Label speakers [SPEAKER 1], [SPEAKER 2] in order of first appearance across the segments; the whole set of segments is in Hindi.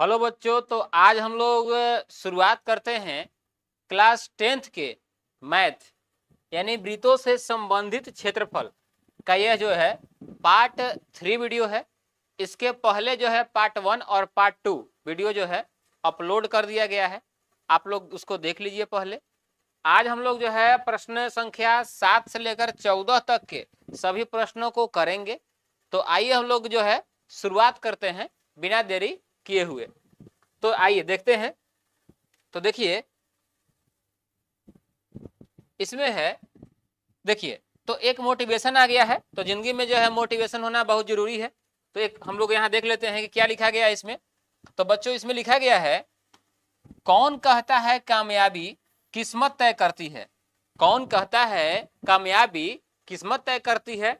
[SPEAKER 1] हेलो बच्चों, तो आज हम लोग शुरुआत करते हैं क्लास 10th के मैथ यानी वृत्तों से संबंधित क्षेत्रफल का। यह जो है पार्ट 3 वीडियो है। इसके पहले जो है पार्ट 1 और पार्ट 2 वीडियो जो है अपलोड कर दिया गया है, आप लोग उसको देख लीजिए पहले। आज हम लोग जो है प्रश्न संख्या 7 से लेकर 14 तक के सभी प्रश्नों को करेंगे। तो आइए हम लोग जो है शुरुआत करते हैं बिना देरी किए हुए। तो आइए देखते हैं। तो देखिए इसमें है, देखिए तो एक मोटिवेशन आ गया है। तो जिंदगी में जो है मोटिवेशन होना बहुत जरूरी है। तो एक हम लोग यहाँ देख लेते हैं कि क्या लिखा गया है इसमें। तो बच्चों इसमें लिखा गया है, कौन कहता है कामयाबी किस्मत तय करती है। कौन कहता है कामयाबी किस्मत तय करती है।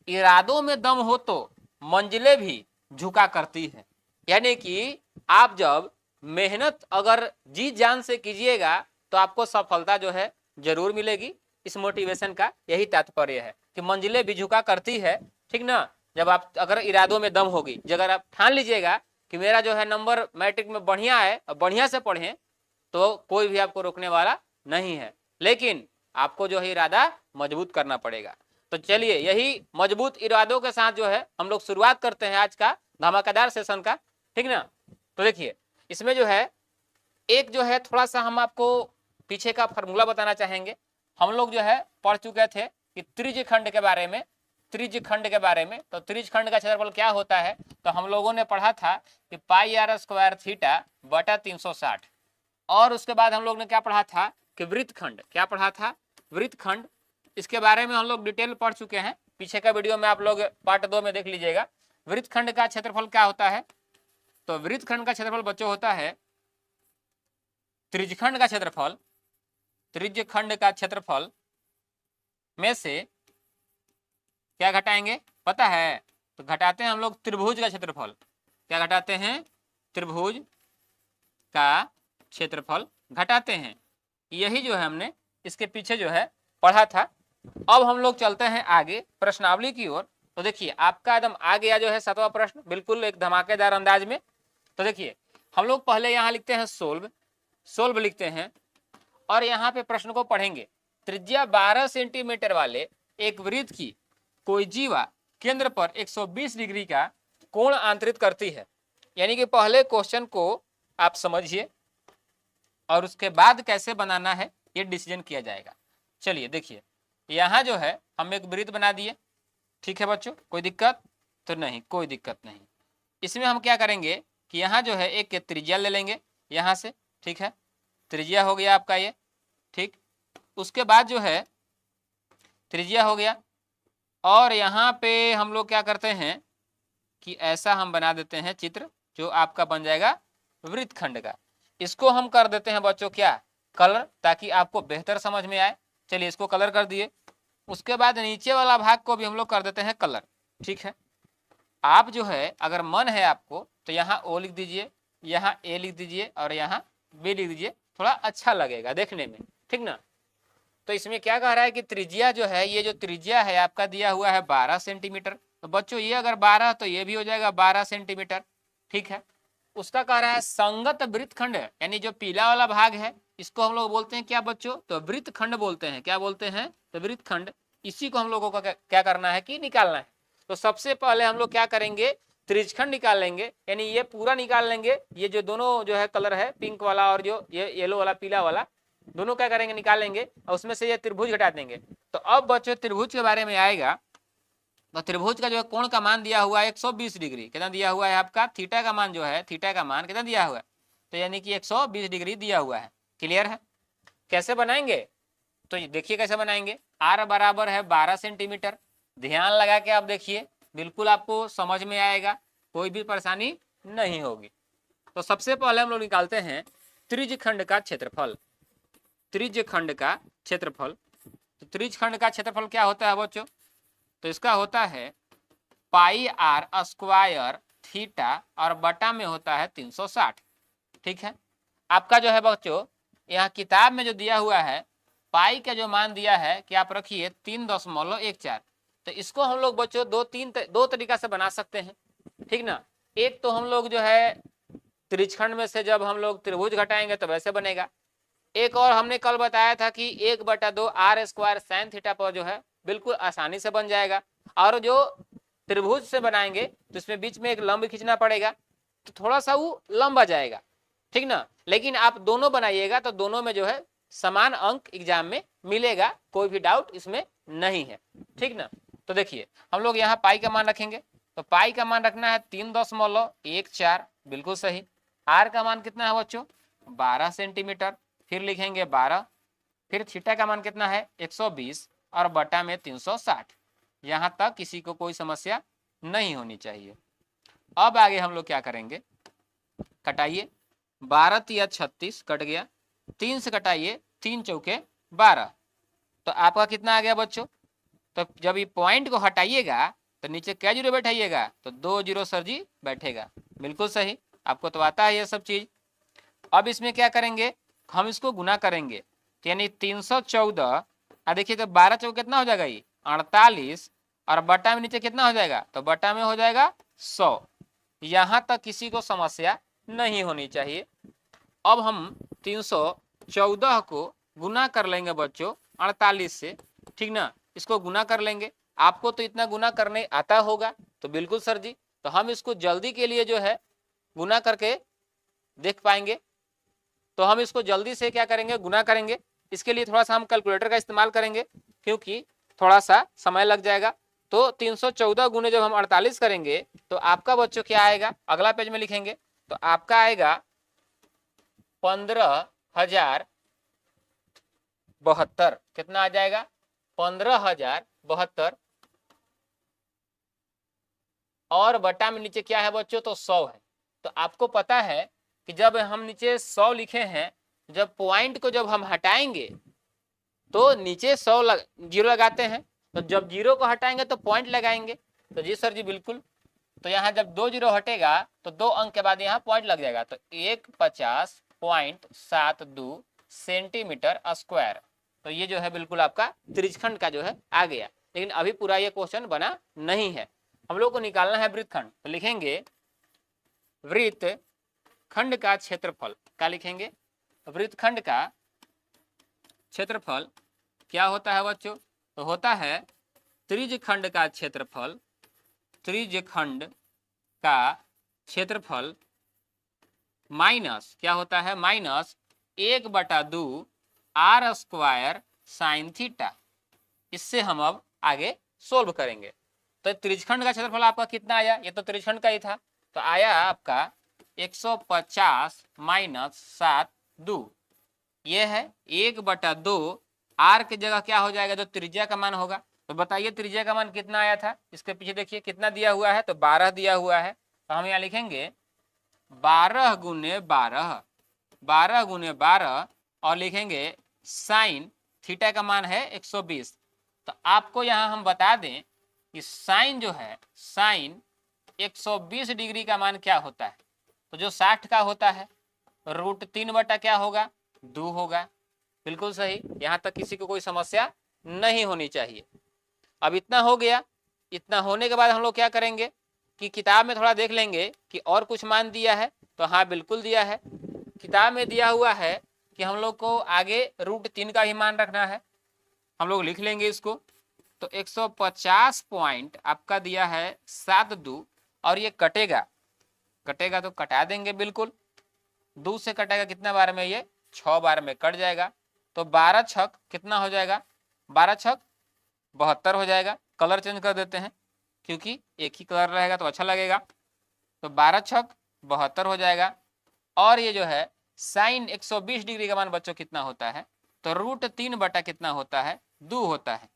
[SPEAKER 1] इरादों में दम हो तो मंजिलें भी झुका करती है। यानी कि आप जब मेहनत अगर जी जान से कीजिएगा तो आपको सफलता जो है जरूर मिलेगी। इस मोटिवेशन का यही तात्पर्य है कि मंजिलें भी झुका करती है, ठीक ना। जब आप अगर इरादों में दम होगी, अगर आप ठान लीजिएगा कि मेरा जो है नंबर मैट्रिक में बढ़िया है और बढ़िया से पढ़ें, तो कोई भी आपको रोकने वाला नहीं है। लेकिन आपको जो है इरादा मजबूत करना पड़ेगा। तो चलिए यही मजबूत इरादों के साथ जो है हम लोग शुरुआत करते हैं आज का धमाकेदार सेशन का, ठीक ना। तो देखिए इसमें जो है एक जो है थोड़ा सा हम आपको पीछे का फॉर्मूला बताना चाहेंगे। हम लोग जो है पढ़ चुके थे कि त्रिज्य खंड के बारे में। त्रिज्य खंड के बारे में तो त्रिज्य खंड का क्षेत्रफल क्या होता है, तो हम लोगों ने पढ़ा था कि पाई आर स्क्वायर थीटा बटा 360। और उसके बाद हम लोग ने क्या पढ़ा था कि वृत्तखंड, क्या पढ़ा था, वृत्तखंड। इसके बारे में हम लोग डिटेल पढ़ चुके हैं। पीछे का वीडियो में आप लोग पार्ट 2 में देख लीजिएगा। वृत्तखंड का क्षेत्रफल क्या होता है, तो वृत्तखंड का क्षेत्रफल बच्चों होता है त्रिज्यखंड का क्षेत्रफल। त्रिज्यखंड का क्षेत्रफल में से क्या घटाएंगे पता है, तो घटाते हैं हम लोग त्रिभुज का क्षेत्रफल। क्या घटाते हैं, त्रिभुज का क्षेत्रफल घटाते हैं। यही जो है हमने इसके पीछे जो है पढ़ा था। अब हम लोग चलते हैं आगे प्रश्नावली की ओर। तो देखिए आपका एकदम आ गया जो है 7वां प्रश्न, बिल्कुल एक धमाकेदार अंदाज में। तो देखिए हम लोग पहले यहाँ लिखते हैं सोल्व, सोल्व लिखते हैं और यहाँ पे प्रश्न को पढ़ेंगे। त्रिज्या 12 सेंटीमीटर वाले एक वृत्त की कोई जीवा केंद्र पर 120 डिग्री का कोण आंतरित करती है। यानी कि पहले क्वेश्चन को आप समझिए और उसके बाद कैसे बनाना है ये डिसीजन किया जाएगा। चलिए देखिए यहाँ जो है हम एक वृत्त बना दिए, ठीक है बच्चों, कोई दिक्कत तो नहीं, कोई दिक्कत नहीं। इसमें हम क्या करेंगे कि यहाँ जो है एक त्रिज्या ले लेंगे यहाँ से, ठीक है, त्रिज्या हो गया आपका ये, ठीक। उसके बाद जो है त्रिज्या हो गया और यहाँ पे हम लोग क्या करते हैं कि ऐसा हम बना देते हैं चित्र जो आपका बन जाएगा वृत्तखंड का। इसको हम कर देते हैं बच्चों क्या, कलर, ताकि आपको बेहतर समझ में आए। चलिए इसको कलर कर दिए। उसके बाद नीचे वाला भाग को भी हम लोग कर देते हैं कलर, ठीक है। आप जो है अगर मन है आपको तो यहाँ ओ लिख दीजिए, यहाँ ए लिख दीजिए और यहाँ बी लिख दीजिए, थोड़ा अच्छा लगेगा देखने में, ठीक ना। तो इसमें क्या कह रहा है कि त्रिज्या जो है, ये जो त्रिज्या है आपका दिया हुआ है 12 सेंटीमीटर। तो बच्चों ये अगर 12 तो ये भी हो जाएगा 12 सेंटीमीटर, ठीक है। उसका कह रहा है संगत वृत्तखंड, यानी जो पीला वाला भाग है इसको हम लोग बोलते हैं क्या बच्चों, तो वृत्तखंड बोलते हैं। क्या बोलते हैं, तो वृत्तखंड। इसी को हम लोगों को क्या करना है कि निकालना है। तो सबसे पहले हम लोग क्या करेंगे, त्रिज्यखंड निकाल लेंगे, यानी ये पूरा निकाल लेंगे। ये जो दोनों जो है कलर है पिंक वाला और जो ये येलो वाला पीला वाला, दोनों क्या करेंगे निकालेंगे और उसमें से ये त्रिभुज घटा देंगे। तो अब बच्चों त्रिभुज के बारे में आएगा। तो त्रिभुज का जो है कोण का मान दिया हुआ है 120 डिग्री। कितना दिया हुआ है आपका, थीटा का मान जो है, थीटा का मान कितना दिया हुआ है, तो यानी कि 120 डिग्री दिया हुआ है। क्लियर है। कैसे बनाएंगे, तो देखिए कैसे बनाएंगे। आर बराबर है 12 सेंटीमीटर। ध्यान लगा के आप देखिए, बिल्कुल आपको समझ में आएगा, कोई भी परेशानी नहीं होगी। तो सबसे पहले हम लोग निकालते हैं त्रिज्यखंड का क्षेत्रफल। त्रिज्यखंड का क्षेत्रफल, तो त्रिज्यखंड का क्षेत्रफल क्या होता है बच्चों, तो इसका होता है पाई आर स्क्वायर थीटा और बटा में होता है 360, ठीक है। आपका जो है बच्चों यहाँ किताब में जो दिया हुआ है पाई का जो मान दिया है कि आप रखिए 3.14। तो इसको हम लोग बच्चों दो तरीका से बना सकते हैं, ठीक ना। एक तो हम लोग जो है त्रिज्यखंड में से जब हम लोग त्रिभुज घटाएंगे तो वैसे बनेगा। एक और हमने कल बताया था कि 1/2 आर स्क्वायर साइन थीटा पर जो है बिल्कुल आसानी से बन जाएगा। और जो त्रिभुज से बनाएंगे तो इसमें बीच में एक लंब खींचना पड़ेगा, तो थोड़ा सा वो लंबा जाएगा, ठीक ना। लेकिन आप दोनों बनाइएगा तो दोनों में जो है समान अंक एग्जाम में मिलेगा, कोई भी डाउट इसमें नहीं है, ठीक ना। तो देखिए हम लोग यहाँ पाई का मान रखेंगे, तो पाई का मान रखना है 3.14, बिल्कुल सही। आर का मान कितना है बच्चों 12 सेंटीमीटर, फिर लिखेंगे 12, फिर थीटा का मान कितना है 120 और बटा में 360। यहाँ तक किसी को कोई समस्या नहीं होनी चाहिए। अब आगे हम लोग क्या करेंगे, कटाइए 12 तिया 36 कट गया, 3 से कटाइए 3 चौके 12, तो आपका कितना आ गया बच्चों। तो जब ये पॉइंट को हटाइएगा तो नीचे क्या जीरो बैठाइएगा, तो 2 जीरो सर जी बैठेगा, बिल्कुल सही, आपको तो आता है ये सब चीज। अब इसमें क्या करेंगे, हम इसको गुना करेंगे, तो यानी 314, देखिए तो 12 चौके कितना हो जाएगा ये 48, और बटा में नीचे कितना हो जाएगा, तो बटा में हो जाएगा 100। यहाँ तक किसी को समस्या नहीं होनी चाहिए। अब हम 314 को गुना कर लेंगे बच्चों 48 से, ठीक ना, इसको गुना कर लेंगे। आपको तो इतना गुना करने आता होगा, तो बिल्कुल सर जी, तो हम इसको जल्दी के लिए जो है गुना करके देख पाएंगे, तो हम इसको जल्दी से क्या करेंगे गुना करेंगे। इसके लिए थोड़ा सा हम कैलकुलेटर का इस्तेमाल करेंगे, क्योंकि थोड़ा सा समय लग जाएगा। तो 314 गुने जब हम 48 करेंगे तो आपका बच्चों क्या आएगा, अगला पेज में लिखेंगे, तो आपका आएगा 15,072। कितना आ जाएगा 15,072, और बटा में नीचे क्या है बच्चों, तो 100 है। तो आपको पता है कि जब हम नीचे 100 लिखे हैं, जब पॉइंट को जब हम हटाएंगे तो नीचे 100 जीरो लगाते हैं, तो जब जीरो को हटाएंगे तो पॉइंट लगाएंगे। तो जी सर जी बिल्कुल, तो यहाँ जब 2 जीरो हटेगा तो 2 अंक के बाद यहाँ पॉइंट लग जाएगा, तो 150.72 सेंटीमीटर स्क्वायर। तो ये जो है बिल्कुल आपका त्रिज्यखंड का जो है आ गया। लेकिन अभी पूरा ये क्वेश्चन बना नहीं है, हम लोग को निकालना है वृत्तखंड। तो लिखेंगे वृत्तखंड का क्षेत्रफल, क्या लिखेंगे, वृत्तखंड का क्षेत्रफल क्या होता है बच्चों, तो होता है त्रिज्यखंड का क्षेत्रफल, त्रिज्यखंड का क्षेत्रफल माइनस क्या होता है, minus 1/2 R square sine theta. इससे हम अब आगे सोल्व करेंगे। तो त्रिज्यखंड का क्षेत्रफल आपका कितना आया, ये तो त्रिज्यखंड का ही था, तो आया आपका 150 माइनस 7/2, ये है 1/2 आर की जगह क्या हो जाएगा, जो त्रिज्या का मान होगा। तो बताइए त्रिज्या का मान कितना आया था, इसके पीछे देखिए कितना दिया हुआ है, तो 12 दिया हुआ है। तो हम यहाँ लिखेंगे 12 गुने 12, 12 गुने 12, और लिखेंगे साइन थीटा का मान है 120। तो आपको यहाँ हम बता दें कि साइन जो है, साइन 120 डिग्री का मान क्या होता है, तो जो 60 का होता है √3 बटा क्या होगा 2 होगा, बिल्कुल सही। यहाँ तक किसी को कोई समस्या नहीं होनी चाहिए। अब इतना हो गया, इतना होने के बाद हम लोग क्या करेंगे कि किताब में थोड़ा देख लेंगे कि और कुछ मान दिया है, तो हाँ बिल्कुल दिया है, किताब में दिया हुआ है कि हम लोग को आगे √3 का ही मान रखना है। हम लोग लिख लेंगे इसको, तो 150 पॉइंट आपका दिया है 7/2, और ये कटेगा, कटेगा तो कटा देंगे बिल्कुल, 2 से कटेगा कितना बार में, ये 6 बार में कट जाएगा। तो 12 छक कितना हो जाएगा, 12 छक 72 हो जाएगा। कलर चेंज कर देते हैं क्योंकि एक ही कलर रहेगा तो अच्छा लगेगा। तो 12 छक 72 हो जाएगा। और ये जो है साइन 120 डिग्री का मान बच्चों कितना होता है, तो √3 बटा कितना होता है 2 होता है।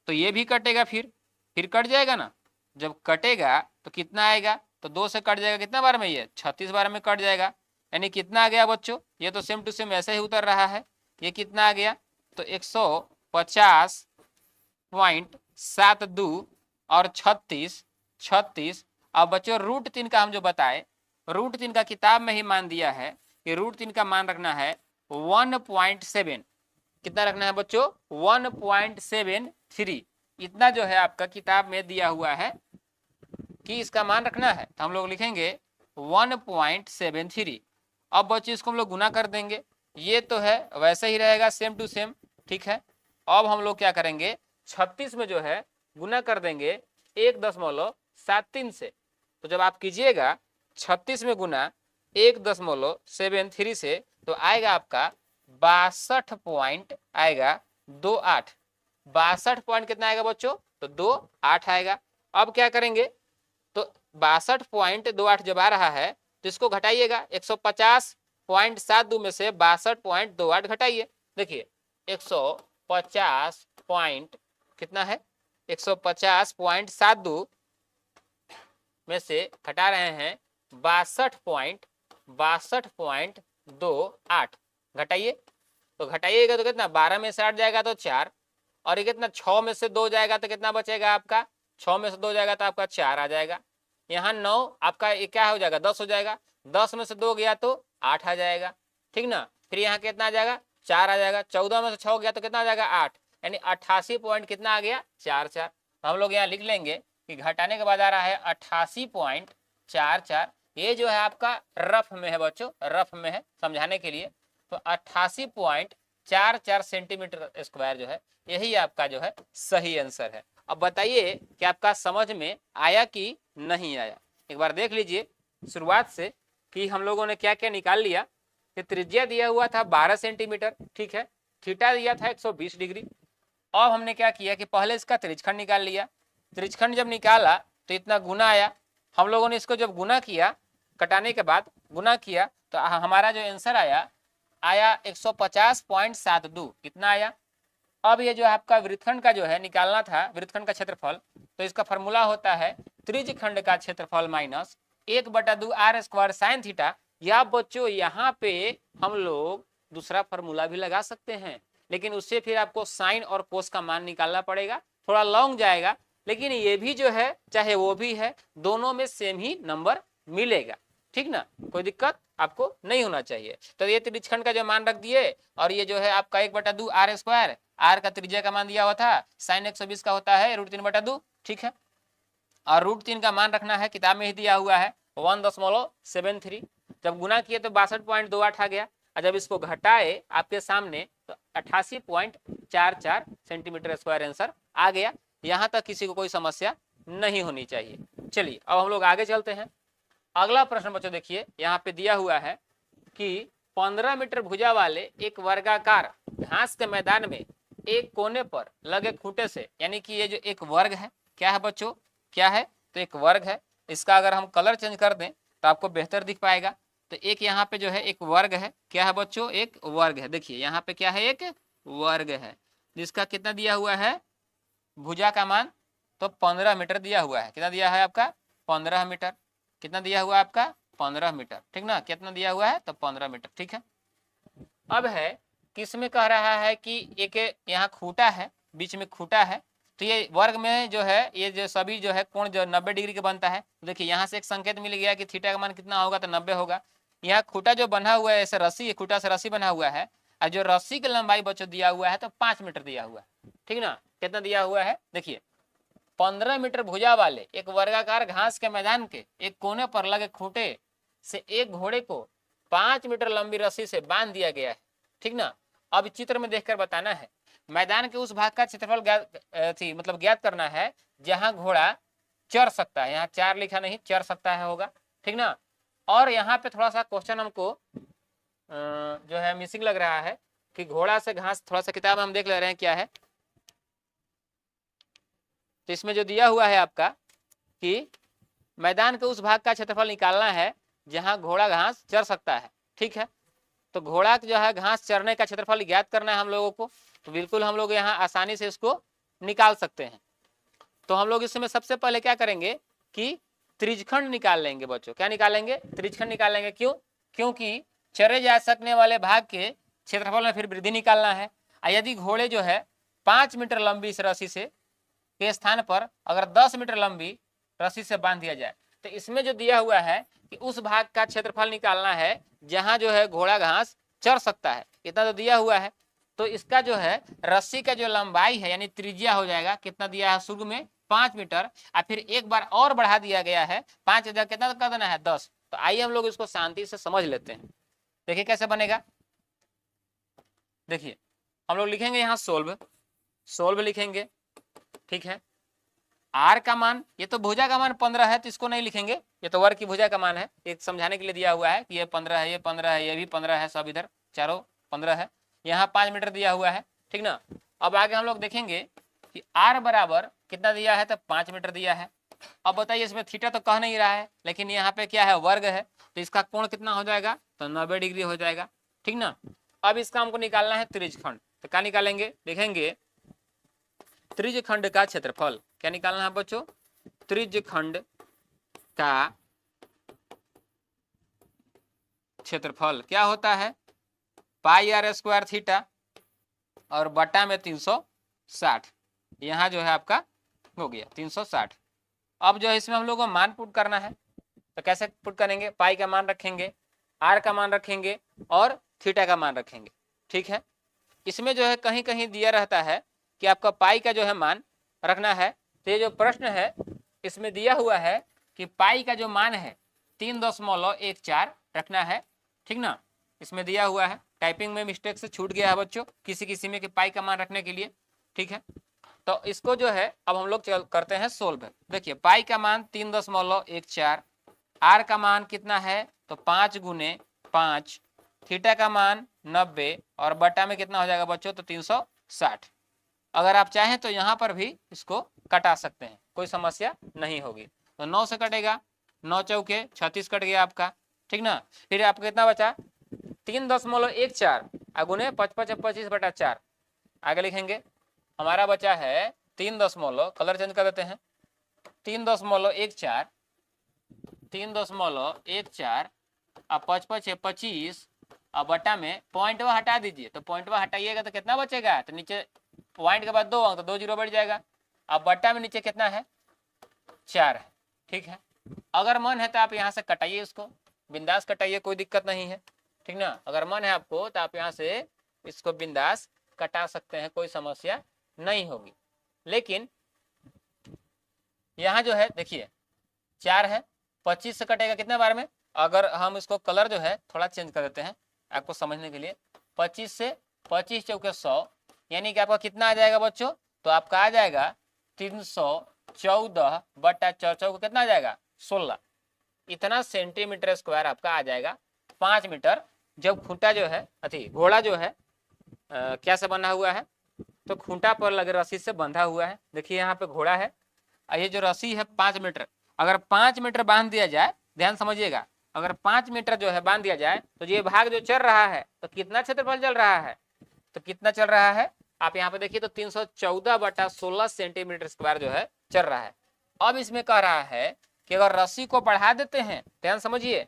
[SPEAKER 1] तो ये भी कटेगा, फिर कट जाएगा ना, जब कटेगा तो कितना आएगा, तो 2 से कट जाएगा कितना बार में, ये 36 बार में कट जाएगा। यानी कितना आ गया बच्चों, ये तो सेम टू सेम ऐसे ही उतर रहा है, ये कितना आ गया, तो 150.72 और 36। अब बच्चों √3 का हम जो बताए, √3 का किताब में ही मान दिया है कि √3 का मान रखना है 1.7। कितना रखना है बच्चों 1.73। इतना जो है आपका किताब में दिया हुआ है कि इसका मान रखना है। तो हम लोग लिखेंगे 1.73। अब बच्चे इसको हम लोग गुना कर देंगे, ये तो है वैसे ही रहेगा सेम टू सेम, ठीक है। अब हम लोग क्या करेंगे, 36 में जो है गुना कर देंगे 1.73 से। तो जब आप कीजिएगा 36 में गुना 1.73 से तो आएगा आपका 62 पॉइंट आएगा 28। 62 पॉइंट कितना आएगा बच्चों, तो 28 आएगा। अब क्या करेंगे, तो 62.28 जब आ रहा है तो इसको घटाइएगा, 150.72 में से 62.28 घटाइए। देखिए 150 पॉइंट कितना है, 150.72 में से घटा रहे हैं 62.28 घटाइए। तो घटाइएगा तो कितना, 12 में से 8 जाएगा तो 4, और ये कितना 6 में से 2 जाएगा तो कितना बचेगा आपका, 6 में से 2 जाएगा तो आपका 4 आ जाएगा। यहाँ 9 आपका ये क्या हो जाएगा, 10 हो जाएगा। 10 में से 2 गया तो 8 आ जाएगा, ठीक ना। फिर यहाँ कितना आ जाएगा, 4 आ जाएगा। 14 में से 6 गया तो कितना आ जाएगा, 8, यानी 88 पॉइंट कितना आ गया, 44। तो हम लोग यहाँ लिख लेंगे कि घटाने के बाद आ रहा है 88.44। ये जो है आपका रफ में है बच्चों, रफ में है समझाने के लिए। तो 88.44 सेंटीमीटर स्क्वायर जो है यही आपका जो है सही आंसर है। अब बताइए कि आपका समझ में आया कि नहीं आया। एक बार देख लीजिए शुरुआत से कि हम लोगों ने क्या क्या निकाल लिया। कि त्रिज्या दिया हुआ था 12 सेंटीमीटर, ठीक है। थीटा दिया था 120 डिग्री। अब हमने क्या किया कि पहले इसका त्रिज्यखंड निकाल लिया। त्रिज्यखंड जब निकाला तो इतना गुना आया। हम लोगों ने इसको जब गुना किया, कटाने के बाद गुना किया, तो हमारा जो आंसर आया 150.72 कितना आया। अब ये जो आपका वृत्तखंड का जो है निकालना था, वृत्तखंड का क्षेत्रफल, तो इसका फॉर्मूला होता है त्रिज्यखंड का क्षेत्रफल minus 1/2 R square sine theta. या बच्चों यहाँ पे हम लोग दूसरा फॉर्मूला भी लगा सकते हैं, लेकिन उससे फिर आपको साइन और कोस का मान निकालना पड़ेगा, थोड़ा लॉन्ग जाएगा। लेकिन ये भी जो है चाहे वो भी है, दोनों में सेम ही नंबर मिलेगा, ठीक ना, कोई दिक्कत आपको नहीं होना चाहिए। तो ये त्रिज्यखंड का जो मान रख दिए, और ये जो है आपका 1/2 आर स्क्वायर, आर का त्रिज्या का मान दिया हुआ था, साइन 120 का होता है √3/2, ठीक है। और √3 का मान रखना है, किताब में ही दिया हुआ है 1.73। जब गुना किए तो 62.28 आ गया, और जब इसको घटाए आपके सामने तो 88.44 सेंटीमीटर स्क्वायर आंसर आ गया। यहाँ तक किसी को कोई समस्या नहीं होनी चाहिए। चलिए अब हम लोग आगे चलते हैं। अगला प्रश्न बच्चों देखिए, यहाँ पे दिया हुआ है कि 15 मीटर भुजा वाले एक वर्गाकार घास के मैदान में एक कोने पर लगे खूंटे से, यानी कि ये जो एक वर्ग है, क्या है बच्चों, क्या है, तो एक वर्ग है। इसका अगर हम कलर चेंज कर दें तो आपको बेहतर दिख पाएगा। तो एक यहाँ पे जो है एक वर्ग है, क्या है बच्चों, एक वर्ग है। देखिए यहाँ पे क्या है, एक वर्ग है, जिसका कितना दिया हुआ है, भुजा का मान तो 15 मीटर दिया हुआ है। कितना दिया है आपका, 15 मीटर। कितना दिया हुआ है आपका, 15 मीटर, ठीक ना। कितना दिया हुआ है, तो 15 मीटर, ठीक है। अब है किस में कह रहा है कि एक यहाँ खूंटा है, बीच में खूंटा है। तो ये वर्ग में जो है ये जो सभी जो है कोण जो 90 डिग्री का बनता है। देखिए यहाँ से एक संकेत मिल गया कि थीटा का मान कितना होगा, तो 90 होगा। यहाँ खूंटा जो बना हुआ है ऐसे रस्सी है, खूंटा से रस्सी बना हुआ है, और जो रस्सी की लंबाई बच्चों दिया हुआ है तो 5 मीटर दिया हुआ है, ठीक ना। कितना दिया हुआ है, देखिए 15 मीटर भुजा वाले एक वर्गाकार घास के मैदान के एक कोने पर लगे खूंटे से एक घोड़े को 5 मीटर लंबी रस्सी से बांध दिया गया है, ठीक ना। अब चित्र में देखकर बताना है, मैदान के उस भाग का क्षेत्रफल मतलब ज्ञात करना है जहां घोड़ा चर सकता है। यहाँ 4 लिखा नहीं, चर सकता है होगा, ठीक ना। और यहाँ पे थोड़ा सा क्वेश्चन हमको जो है मिसिंग लग रहा है कि घोड़ा से घास, थोड़ा सा किताब हम देख ले रहे हैं क्या है। तो इसमें जो दिया हुआ है आपका कि मैदान के उस भाग का क्षेत्रफल निकालना है जहां घोड़ा घास चर सकता है, ठीक है। तो घोड़ा जो है घास चरने का क्षेत्रफल ज्ञात करना है हम लोगों को। तो बिल्कुल हम लोग यहाँ आसानी से इसको निकाल सकते हैं। तो हम लोग इसमें सबसे पहले क्या करेंगे कि त्रिज्यखंड निकाल लेंगे बच्चों। क्या निकालेंगे, त्रिज्यखंड निकालेंगे। क्यों, क्योंकि चरे जा सकने वाले भाग के क्षेत्रफल में फिर वृद्धि निकालना है। यदि घोड़े जो है 5 मीटर लंबी इस रस्सी से के स्थान पर अगर 10 मीटर लंबी रस्सी से बांध दिया जाए, तो इसमें जो दिया हुआ है कि उस भाग का क्षेत्रफल निकालना है जहां जो है घोड़ा घास चर सकता है, इतना तो दिया हुआ है। तो इसका जो है रस्सी का जो लंबाई है यानी त्रिज्या हो जाएगा, कितना दिया है शुरू में 5 मीटर, और फिर एक बार और बढ़ा दिया गया है 5 हजार, कितना कर देना है 10। तो आइए हम लोग इसको शांति से समझ लेते हैं। देखिए कैसे बनेगा। देखिए हम लोग लिखेंगे यहाँ सोल्व लिखेंगे, ठीक है। आर का मान, ये तो भुजा का मान 15 है तो इसको नहीं लिखेंगे, ये तो वर्ग की भुजा का मान है, एक समझाने के लिए दिया हुआ है कि ये 15 है, ये 15 है, ये भी 15 है, सब इधर चारों 15 है, यहाँ 5 मीटर दिया हुआ है, ठीक ना। अब आगे हम लोग देखेंगे कि आर बराबर कितना दिया है, तो 5 मीटर दिया है। अब बताइए इसमें थीटा तो कह नहीं रहा है, लेकिन यहाँ पे क्या है, वर्ग है, तो इसका कोण कितना हो जाएगा, तो 90 डिग्री हो जाएगा, ठीक ना। अब इसका हमको निकालना है त्रिज्यखंड, तो क्या निकालेंगे, देखेंगे त्रिज्यखंड का क्षेत्रफल। क्या निकालना है बच्चों, त्रिज्यखंड का क्षेत्रफल क्या होता है, पाई आर स्क्वायर थीटा और बटा में 360, यहाँ जो है आपका हो गया 360। अब जो है इसमें हम लोग को मान पुट करना है, तो कैसे पुट करेंगे, पाई का मान रखेंगे, आर का मान रखेंगे और थीटा का मान रखेंगे, ठीक है। इसमें जो है कहीं कहीं दिया रहता है कि आपका पाई का जो है मान रखना है, तो ये जो प्रश्न है इसमें दिया हुआ है कि पाई का जो मान है 3.14 रखना है, ठीक ना। इसमें दिया हुआ है, टाइपिंग में मिस्टेक से छूट गया है बच्चों किसी किसी में कि पाई का मान रखने के लिए, ठीक है। तो इसको जो है अब हम लोग करते हैं सोल्व। देखिए पाई का मान 3.14, आर का मान कितना है, तो 5 गुने 5, थीटा का मान 90 और बटा में कितना हो जाएगा बच्चों, तो 360। अगर आप चाहें तो यहाँ पर भी इसको कटा सकते हैं, कोई समस्या नहीं होगी। तो 9 से कटेगा, 9 चौके 36 कट गया आपका, ठीक ना। फिर आपका कितना बचा, 3.14 गुने 25/4, आगे लिखेंगे हमारा बचा है 3 कलर चेंज कर देते हैं, 3.14 अब 25 अब बटा में पॉइंट हटा दीजिए, तो पॉइंट हटाइएगा तो कितना बचेगा, तो नीचे पॉइंट के बाद 2 अंक, तो 2 जीरो बढ़ जाएगा। अब बटा में नीचे कितना है, 4 है, ठीक है। अगर मन है तो आप यहाँ से कटाइए, इसको बिंदास कटाइए, कोई दिक्कत नहीं है, ठीक ना। अगर मन है आपको तो आप यहाँ से इसको बिंदास कटा सकते हैं, कोई समस्या नहीं होगी। लेकिन यहाँ जो है देखिए 4 है, 25 से कटेगा कितने बार में, अगर हम इसको कलर जो है थोड़ा चेंज कर देते हैं आपको समझने के लिए, 25 से 25 चौके 100, यानी कि आपका कितना आ जाएगा बच्चों, तो आपका आ जाएगा 314 बटा 4 चौके कितना आ जाएगा, 16, इतना सेंटीमीटर स्क्वायर आपका आ जाएगा 5 मीटर। जब खूंटा जो है अथी घोड़ा जो है क्या से बना हुआ है, तो खूंटा पर लगे रस्सी से बंधा हुआ है। देखिए यहाँ पे घोड़ा है, ये जो रस्सी है 5 मीटर, अगर 5 मीटर बांध दिया जाए, ध्यान समझिएगा, अगर 5 मीटर जो है बांध दिया जाए तो ये भाग जो चल रहा है तो कितना क्षेत्रफल चल रहा है, तो कितना चल रहा है आप यहाँ पे देखिए, तो 314 बटा 16 सेंटीमीटर स्क्वायर जो है चल रहा है। अब इसमें कह रहा है कि अगर रस्सी को बढ़ा देते हैं, ध्यान समझिए,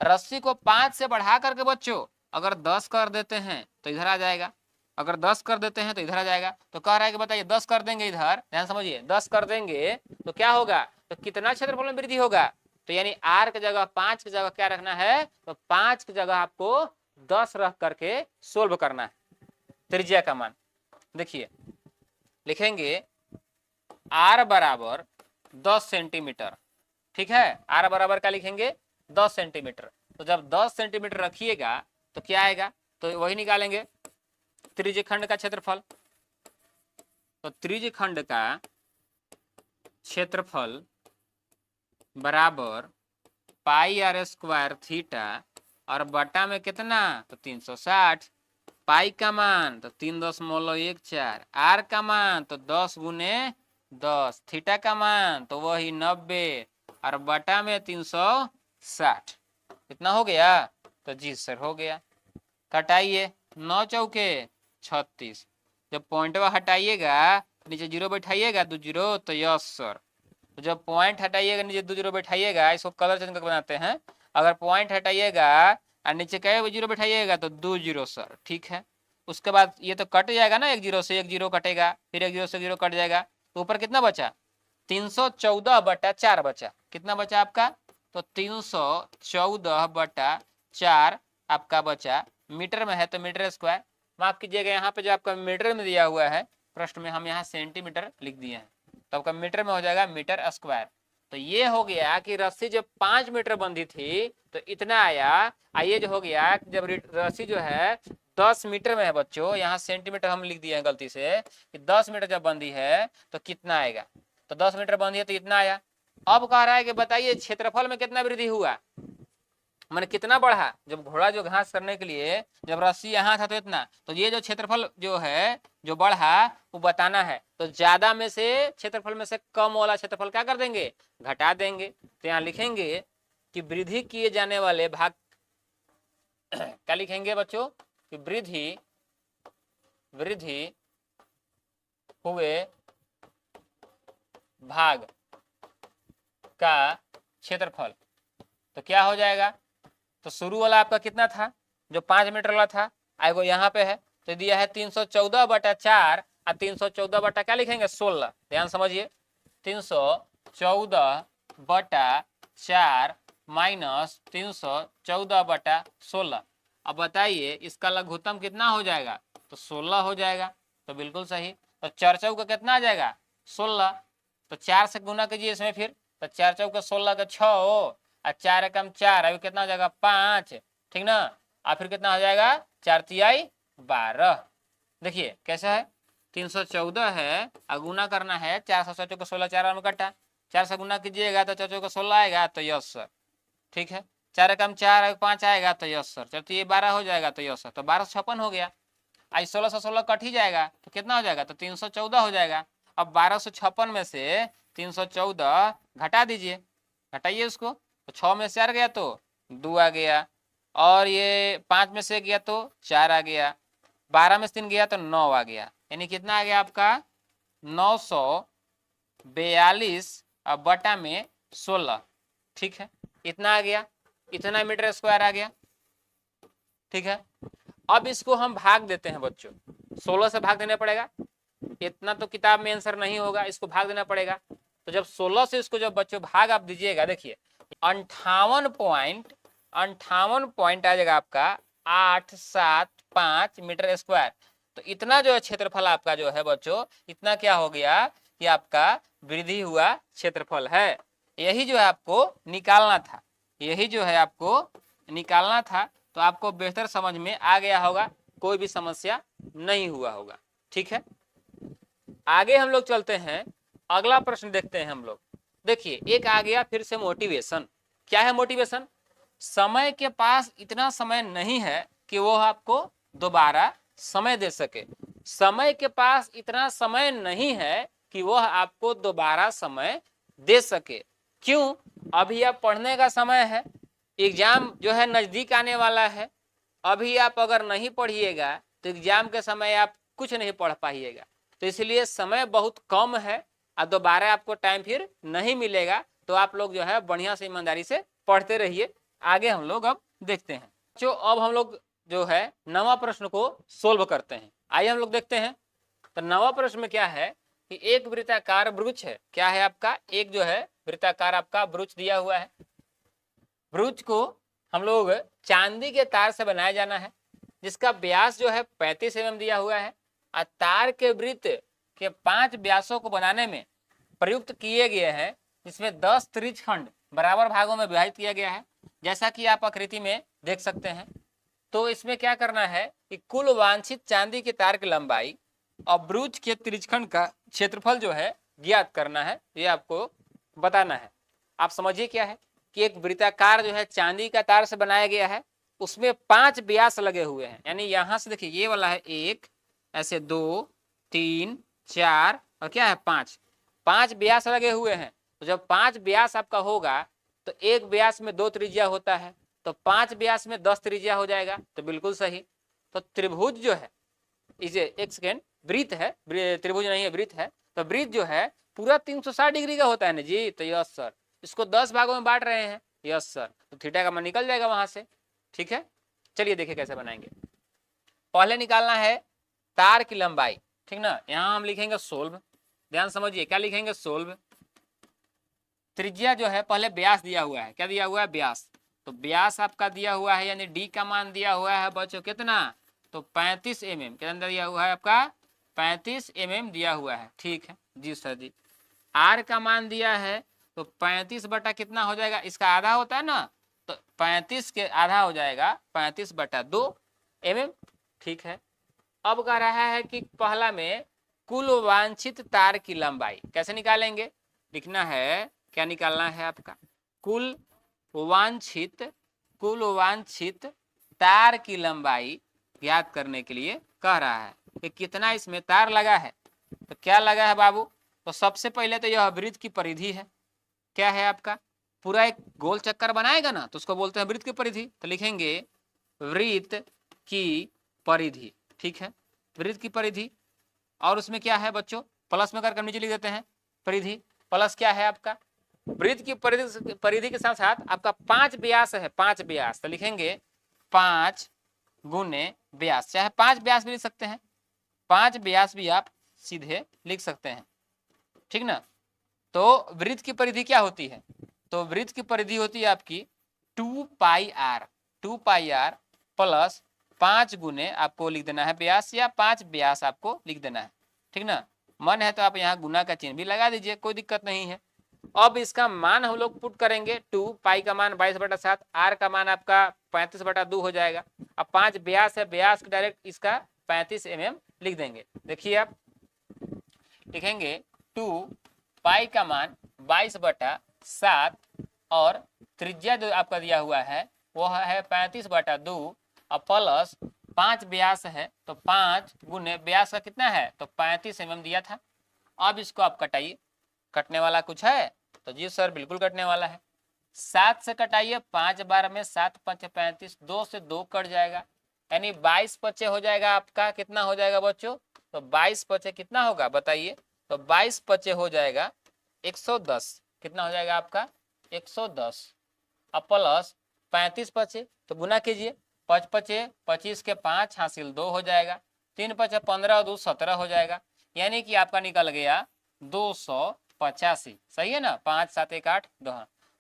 [SPEAKER 1] रस्सी को 5 से बढ़ा करके बच्चों अगर 10 कर देते हैं तो इधर आ जाएगा, अगर 10 कर देते हैं तो इधर आ जाएगा। तो कह रहा है कि बताइए 10 कर देंगे इधर, ध्यान समझिए, 10 कर देंगे तो क्या होगा, तो कितना क्षेत्रफल में वृद्धि होगा, तो यानी आर की जगह 5 की जगह क्या रखना है, तो 5 की जगह आपको 10 रख करके सोल्व करना है त्रिज्या का मान। देखिए लिखेंगे आर बराबर 10 सेंटीमीटर, ठीक है, आर बराबर क्या लिखेंगे 10 सेंटीमीटर। तो जब 10 सेंटीमीटर रखिएगा तो क्या आएगा, तो वही निकालेंगे त्रिज्यखंड का क्षेत्रफल। तो त्रिज्यखंड का क्षेत्रफल बराबर पाई आर स्क्वायर थीटा और बटा में कितना, तो 360, पाई का मान तो 3.14, आर का मान तो 10 गुने 10, थीटा का मान तो वही 90 और बटा में 360, कितना हो गया, तो जी सर हो गया। कटाइए, 9 चौके 36, जब पॉइंट हटाइएगा नीचे जीरो बैठाइएगा 2 जीरो, तो यस सर। तो जब पॉइंट हटाइएगा नीचे 2 जीरो बैठाइएगा, इसको कलर चेंज करके बनाते हैं, अगर पॉइंट हटाइएगा और नीचे कई जीरो बैठाइएगा तो 2 जीरो सर, ठीक है। उसके बाद ये तो कट जाएगा ना, 1 जीरो से 1 जीरो कटेगा, फिर 1 जीरो से 1 जीरो कट जाएगा, तो ऊपर कितना बचा, 314 बटा 4 बचा, कितना बचा आपका, तो 314 बटा 4 आपका बचा, मीटर में है तो मीटर स्क्वायर, माफ कीजिएगा यहाँ पे जो आपका मीटर में दिया हुआ है प्रश्न में, हम यहाँ सेंटीमीटर लिख दिए हैं, तो आपका मीटर में हो जाएगा मीटर स्क्वायर। तो ये हो गया कि रस्सी जब 5 मीटर बंधी थी तो इतना आया। आइए जो हो गया जब रस्सी जो है 10 मीटर में है बच्चों, यहाँ सेंटीमीटर हम लिख दिए हैं गलती से कि 10 मीटर जब बंधी है तो कितना आएगा। तो 10 मीटर बंधी है तो इतना आया। अब कह रहा है कि बताइए क्षेत्रफल में कितना वृद्धि हुआ, मैंने कितना बढ़ा। जब घोड़ा जो घास करने के लिए जब रस्सी यहाँ था तो इतना, तो ये जो क्षेत्रफल जो है जो बढ़ा वो बताना है। तो ज्यादा में से क्षेत्रफल में से कम वाला क्षेत्रफल क्या कर देंगे, घटा देंगे। तो यहाँ लिखेंगे कि वृद्धि किए जाने वाले भाग क्या लिखेंगे बच्चों कि वृद्धि हुए भाग का क्षेत्रफल। तो क्या हो जाएगा, तो शुरू वाला आपका कितना था जो 5 मीटर वाला था, आएगो यहाँ पे है तो दिया है 314/4 और 314 बटा क्या लिखेंगे 16। ध्यान समझिए 314/4 माइनस 314/16। अब बताइए इसका लघुत्तम कितना हो जाएगा, तो 16 हो जाएगा। तो बिल्कुल सही। तो 4 चौका कितना आ जाएगा 16, तो 4 से गुना कीजिए इसमें फिर। तो 4 चौका 16 का 6 और 4 एकम 4, अभी कितना हो जाएगा 5, ठीक ना। और फिर कितना हो जाएगा 4 तिहाई 12। देखिए कैसा है 314 है और गुना करना है 4 से 16 4 में कटा, 4 से गुना कीजिएगा तो 4 चौका 16 आएगा तो यस सर, ठीक है। 4 एकम 4 5 आएगा तो यस सर, 4 तिहाई 12 हो जाएगा तो यस सर। तो 1256 हो गया। आई 16 से 16 कट ही जाएगा तो कितना हो जाएगा, तो 314 हो जाएगा। अब 1256 में से 314 घटा दीजिए, घटाइए उसको। तो 6 में से 4 गया तो 2 आ गया, और ये 5 में से गया तो 4 आ गया, 12 में से 3 गया तो 9 आ गया। यानी कितना आ गया आपका 942 बटा में 16, ठीक है। इतना आ गया, इतना मीटर स्क्वायर आ गया, ठीक है। अब इसको हम भाग देते हैं बच्चों, 16 से भाग देना पड़ेगा। इतना तो किताब में आंसर नहीं होगा, इसको भाग देना पड़ेगा। तो जब 16 से इसको जब बच्चों भाग आप दीजिएगा, देखिए 58 पॉइंट आ जाएगा आपका 875 मीटर स्क्वायर। तो इतना जो है क्षेत्रफल आपका जो है बच्चों, इतना क्या हो गया कि आपका वृद्धि हुआ क्षेत्रफल है। यही जो है आपको निकालना था, यही जो है आपको निकालना था। तो आपको बेहतर समझ में आ गया होगा, कोई भी समस्या नहीं हुआ होगा, ठीक है। आगे हम लोग चलते हैं, अगला प्रश्न देखते हैं हम लोग। देखिए एक आ गया फिर से मोटिवेशन। क्या है मोटिवेशन, समय के पास इतना समय नहीं है कि वो आपको दोबारा समय दे सके। समय के पास इतना समय नहीं है कि वह आपको दोबारा समय दे सके। क्यों, अभी आप पढ़ने का समय है, एग्जाम जो है नजदीक आने वाला है। अभी आप अगर नहीं पढ़िएगा तो एग्जाम के समय आप कुछ नहीं पढ़ पाइएगा। तो इसलिए समय बहुत कम है और दोबारा आपको टाइम फिर नहीं मिलेगा। तो आप लोग जो है बढ़िया से ईमानदारी से पढ़ते रहिए। आगे हम लोग अब देखते हैं जो अब हम लोग जो है 9वां प्रश्न को सोल्व करते हैं। आइए हम लोग देखते हैं। तो 9वां प्रश्न में क्या है कि एक वृत्ताकार वृक्ष है। क्या है आपका, एक जो है वृत्ताकार आपका वृक्ष दिया हुआ है। वृक्ष को हम लोग चांदी के तार से बनाया जाना है, जिसका व्यास जो है 35 mm दिया हुआ है। और तार के वृत्त के 5 व्यासों को बनाने में प्रयुक्त किए गए हैं, जिसमें 10 त्रिज्यखंड बराबर भागों में विभाजित किया गया है, जैसा कि आप आकृति में देख सकते हैं। तो इसमें क्या करना है कि कुल वांछित चांदी के तार की लंबाई और वृक्ष के त्रिज्यखंड का क्षेत्रफल जो है ज्ञात करना है, ये आपको बताना है। आप समझिए क्या है कि एक वृत्ताकार जो है चांदी का तार से बनाया गया है, उसमें 5 व्यास लगे हुए हैं। यानी यहां से देखिए ये वाला है 1, ऐसे 2 3 4 और क्या है 5 व्यास लगे हुए हैं। तो जब 5 व्यास आपका होगा तो एक व्यास में 2 त्रिज्या होता है, तो 5 व्यास में 10 त्रिज्या हो जाएगा। तो बिल्कुल सही। तो त्रिभुज जो है, इसे एक सेकेंड, वृत्त है, त्रिभुज नहीं है वृत्त है। तो वृत्त जो है पूरा 360 डिग्री का होता है ना जी। तो यस सर, इसको 10 भागों में बांट रहे हैं। यस सर, तो थीटा का मान निकल जाएगा वहां से, ठीक है। चलिए देखिए कैसे बनाएंगे। पहले निकालना है तार की लंबाई, ठीक ना। यहां हम लिखेंगे सोल्व। ध्यान समझिए क्या लिखेंगे, सोल्व। त्रिज्या जो है पहले व्यास दिया हुआ है, क्या दिया हुआ है, व्यास। तो व्यास आपका दिया हुआ है, यानी डी का मान दिया हुआ है बच्चों कितना, तो 35 mm के अंदर दिया हुआ है आपका 35 mm दिया हुआ है, ठीक है जी सर जी। आर का मान दिया है तो 35 बटा कितना हो जाएगा, इसका आधा होता है ना, तो 35 के आधा हो जाएगा 35 बटा 2 mm। ठीक है, अब कह रहा है कि पहला में कुल वांछित तार की लंबाई कैसे निकालेंगे, लिखना है, क्या निकालना है आपका, कुल वांछित तार की लंबाई ज्ञात करने के लिए कह रहा है कि कितना इसमें तार लगा है। तो क्या लगा है बाबू, तो सबसे पहले तो यह वृत्त की परिधि है, क्या है आपका, पूरा एक गोल चक्कर बनाएगा ना तो उसको बोलते हैं वृत्त की परिधि। तो लिखेंगे वृत्त की परिधि, ठीक है, वृत्त की परिधि। और उसमें क्या है बच्चों, प्लस में करके नीचे लिख देते हैं परिधि, प्लस क्या है आपका, वृत्त की परिधि के साथ साथ आपका 5 व्यास है, 5 व्यास। तो लिखेंगे 5 गुने व्यास, चाहे 5 व्यास भी लिख सकते हैं, 5 व्यास भी आप सीधे लिख सकते हैं, ठीक ना। तो वृत्त की परिधि क्या होती है, तो वृत्त की परिधि होती है आपकी 2 पाई आर प्लस 5 गुने आपको लिख देना है व्यास, या 5 व्यास आपको लिख देना है, ठीक ना। मन है तो आप यहाँ गुना का चिन्ह भी लगा दीजिए, कोई दिक्कत नहीं है। अब इसका मान हम लोग पुट करेंगे, 2 पाई का मान 22/7, आर का मान आपका 35/2 हो जाएगा। अब 5 व्यास है, व्यास डायरेक्ट इसका 35 mm लिख देंगे। देखिए आप लिखेंगे 2 पाई का मान 22/7 और त्रिज्या जो आपका दिया हुआ है वह है 35/2 और प्लस 5 व्यास है, तो 5 गुने व्यास का कितना है, तो 35 mm दिया था। अब इसको आप कटाइए, कटने वाला कुछ है, तो जी सर बिल्कुल कटने वाला है। 7 से कटाइए, 5 बार में 7 5 35, 2 से 2 कट जाएगा, यानी 22 पचे हो जाएगा आपका, कितना हो जाएगा बच्चों, तो 22 पचे कितना होगा बताइए, तो 22 पचे हो जाएगा 110, कितना हो जाएगा आपका 110, अब प्लस 35 पचे तो गुना कीजिए, 5 पचे 25 के 5 हासिल 2 हो जाएगा, 3 पचे 15 और 2 17 हो जाएगा, यानी कि आपका निकल गया 285, सही है ना, 5 7 1 8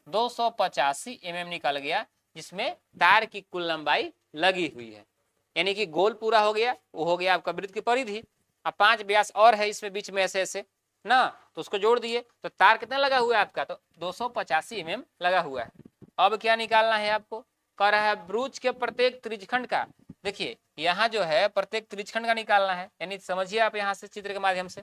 [SPEAKER 1] 285 mm निकल गया, जिसमें तार की कुल लंबाई लगी हुई है, यानी कि गोल पूरा हो गया, वो हो गया आपका वृत्त की परिधि। अब 5 व्यास और है इसमें बीच में ऐसे ऐसे ना, तो उसको जोड़ दिए, तो तार कितना लगा हुआ है आपका, तो 285 mm लगा हुआ है। अब क्या निकालना है आपको, कह रहा है ब्रूच के प्रत्येक त्रिज्यखंड का, देखिए यहाँ जो है प्रत्येक त्रिज्यखंड का निकालना है, यानी समझिए आप यहाँ से चित्र के माध्यम से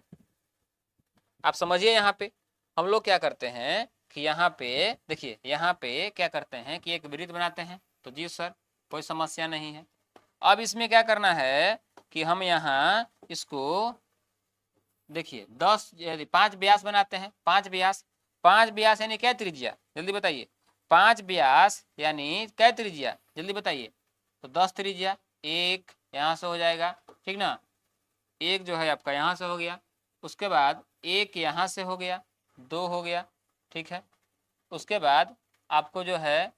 [SPEAKER 1] आप समझिए। यहाँ पे हम लोग क्या करते हैं कि यहाँ पे देखिए, यहाँ पे क्या करते हैं कि एक वृत्त बनाते हैं, तो जी सर कोई समस्या नहीं है। अब इसमें क्या करना है कि हम यहाँ इसको देखिए 5 व्यास बनाते हैं, 5 व्यास यानी क्या त्रिज्या, जल्दी बताइए, 5 व्यास यानी क्या त्रिज्या, जल्दी बताइए, तो 10 त्रिज्या, एक यहाँ से हो जाएगा, ठीक ना, एक जो है आपका यहाँ से हो गया, उसके बाद एक यहाँ से हो गया, 2 हो गया, ठीक है, उसके बाद आपको जो है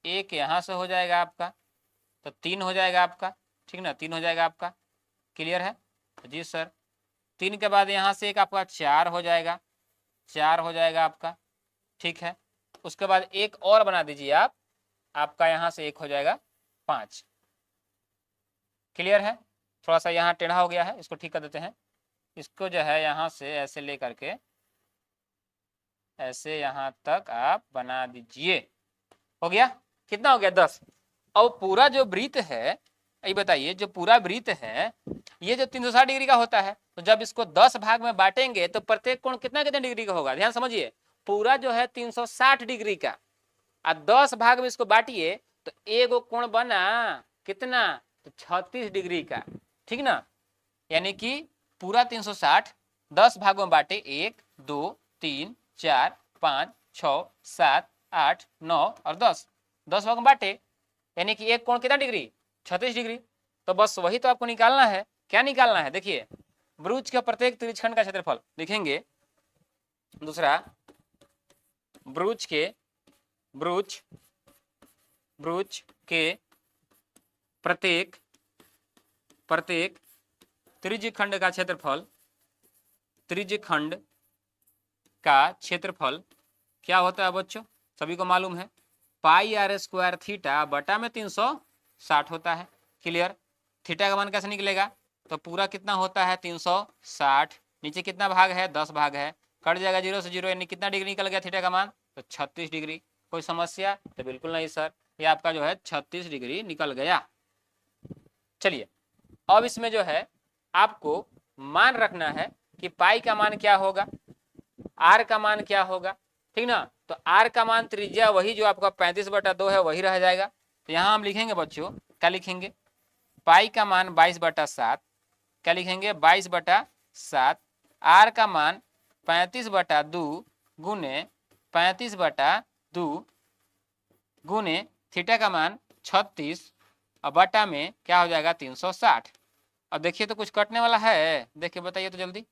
[SPEAKER 1] एक यहाँ से हो जाएगा आपका, तो 3 हो जाएगा आपका, ठीक ना, 3 हो जाएगा आपका, क्लियर है, जी सर। 3 के बाद यहाँ से एक आपका 4 हो जाएगा, 4 हो जाएगा आपका, ठीक है, उसके बाद एक और बना दीजिए आप, आपका यहाँ से एक हो जाएगा 5, क्लियर है। थोड़ा सा यहाँ टेढ़ा हो गया है, इसको ठीक कर देते हैं, इसको जो है यहाँ से ऐसे ले करके ऐसे यहाँ तक आप बना दीजिए, हो गया, कितना हो गया 10। अब पूरा जो वृत्त है, ये बताइए जो पूरा वृत्त है ये जो 360 डिग्री का होता है, तो जब इसको 10 भाग में बांटेंगे तो प्रत्येक कोण कितना कितना डिग्री का होगा, ध्यान समझिए, पूरा जो है 360 डिग्री का, और 10 भाग में इसको बांटिए तो एक कोण बना कितना, तो 36 डिग्री का, ठीक ना, यानी कि पूरा 360 10 भागों में बांटे, 1 2 3 4 5 6 7 8 9 और 10 भाग में बांटे, यानी कि एक कोण कितना डिग्री, 36 डिग्री। तो बस वही तो आपको निकालना है, क्या निकालना है, देखिए ब्रूच के प्रत्येक त्रिज्यखंड का क्षेत्रफल लिखेंगे, दूसरा ब्रूच के प्रत्येक त्रिज्यखंड का क्षेत्रफल क्या होता है बच्चों, सभी को मालूम है, पाई आर स्क्वायर थीटा बटा में 360 होता है, क्लियर। थीटा का मान कैसे निकलेगा, तो पूरा कितना होता है 360, नीचे कितना भाग है 10 भाग है, कट जाएगा 0 से 0, यानी कितना डिग्री निकल गया थीटा का मान, तो 36 डिग्री। कोई समस्या, तो बिल्कुल नहीं सर, ये आपका जो है 36 डिग्री निकल गया। चलिए अब इसमें जो है आपको मान रखना है कि पाई का मान क्या होगा, आर का मान क्या होगा, ठीक ना। तो आर का मान त्रिज्या वही जो आपका 35/2 है वही रह जाएगा। तो यहाँ हम लिखेंगे बच्चों, क्या लिखेंगे, पाई का मान 22/7, क्या लिखेंगे 22/7, आर का मान 35/2 गुने 35/2 गुने थीटा का मान 36 और बटा में क्या हो जाएगा 360। अब देखिए तो कुछ कटने वाला है, देखिए बताइए तो जल्दी,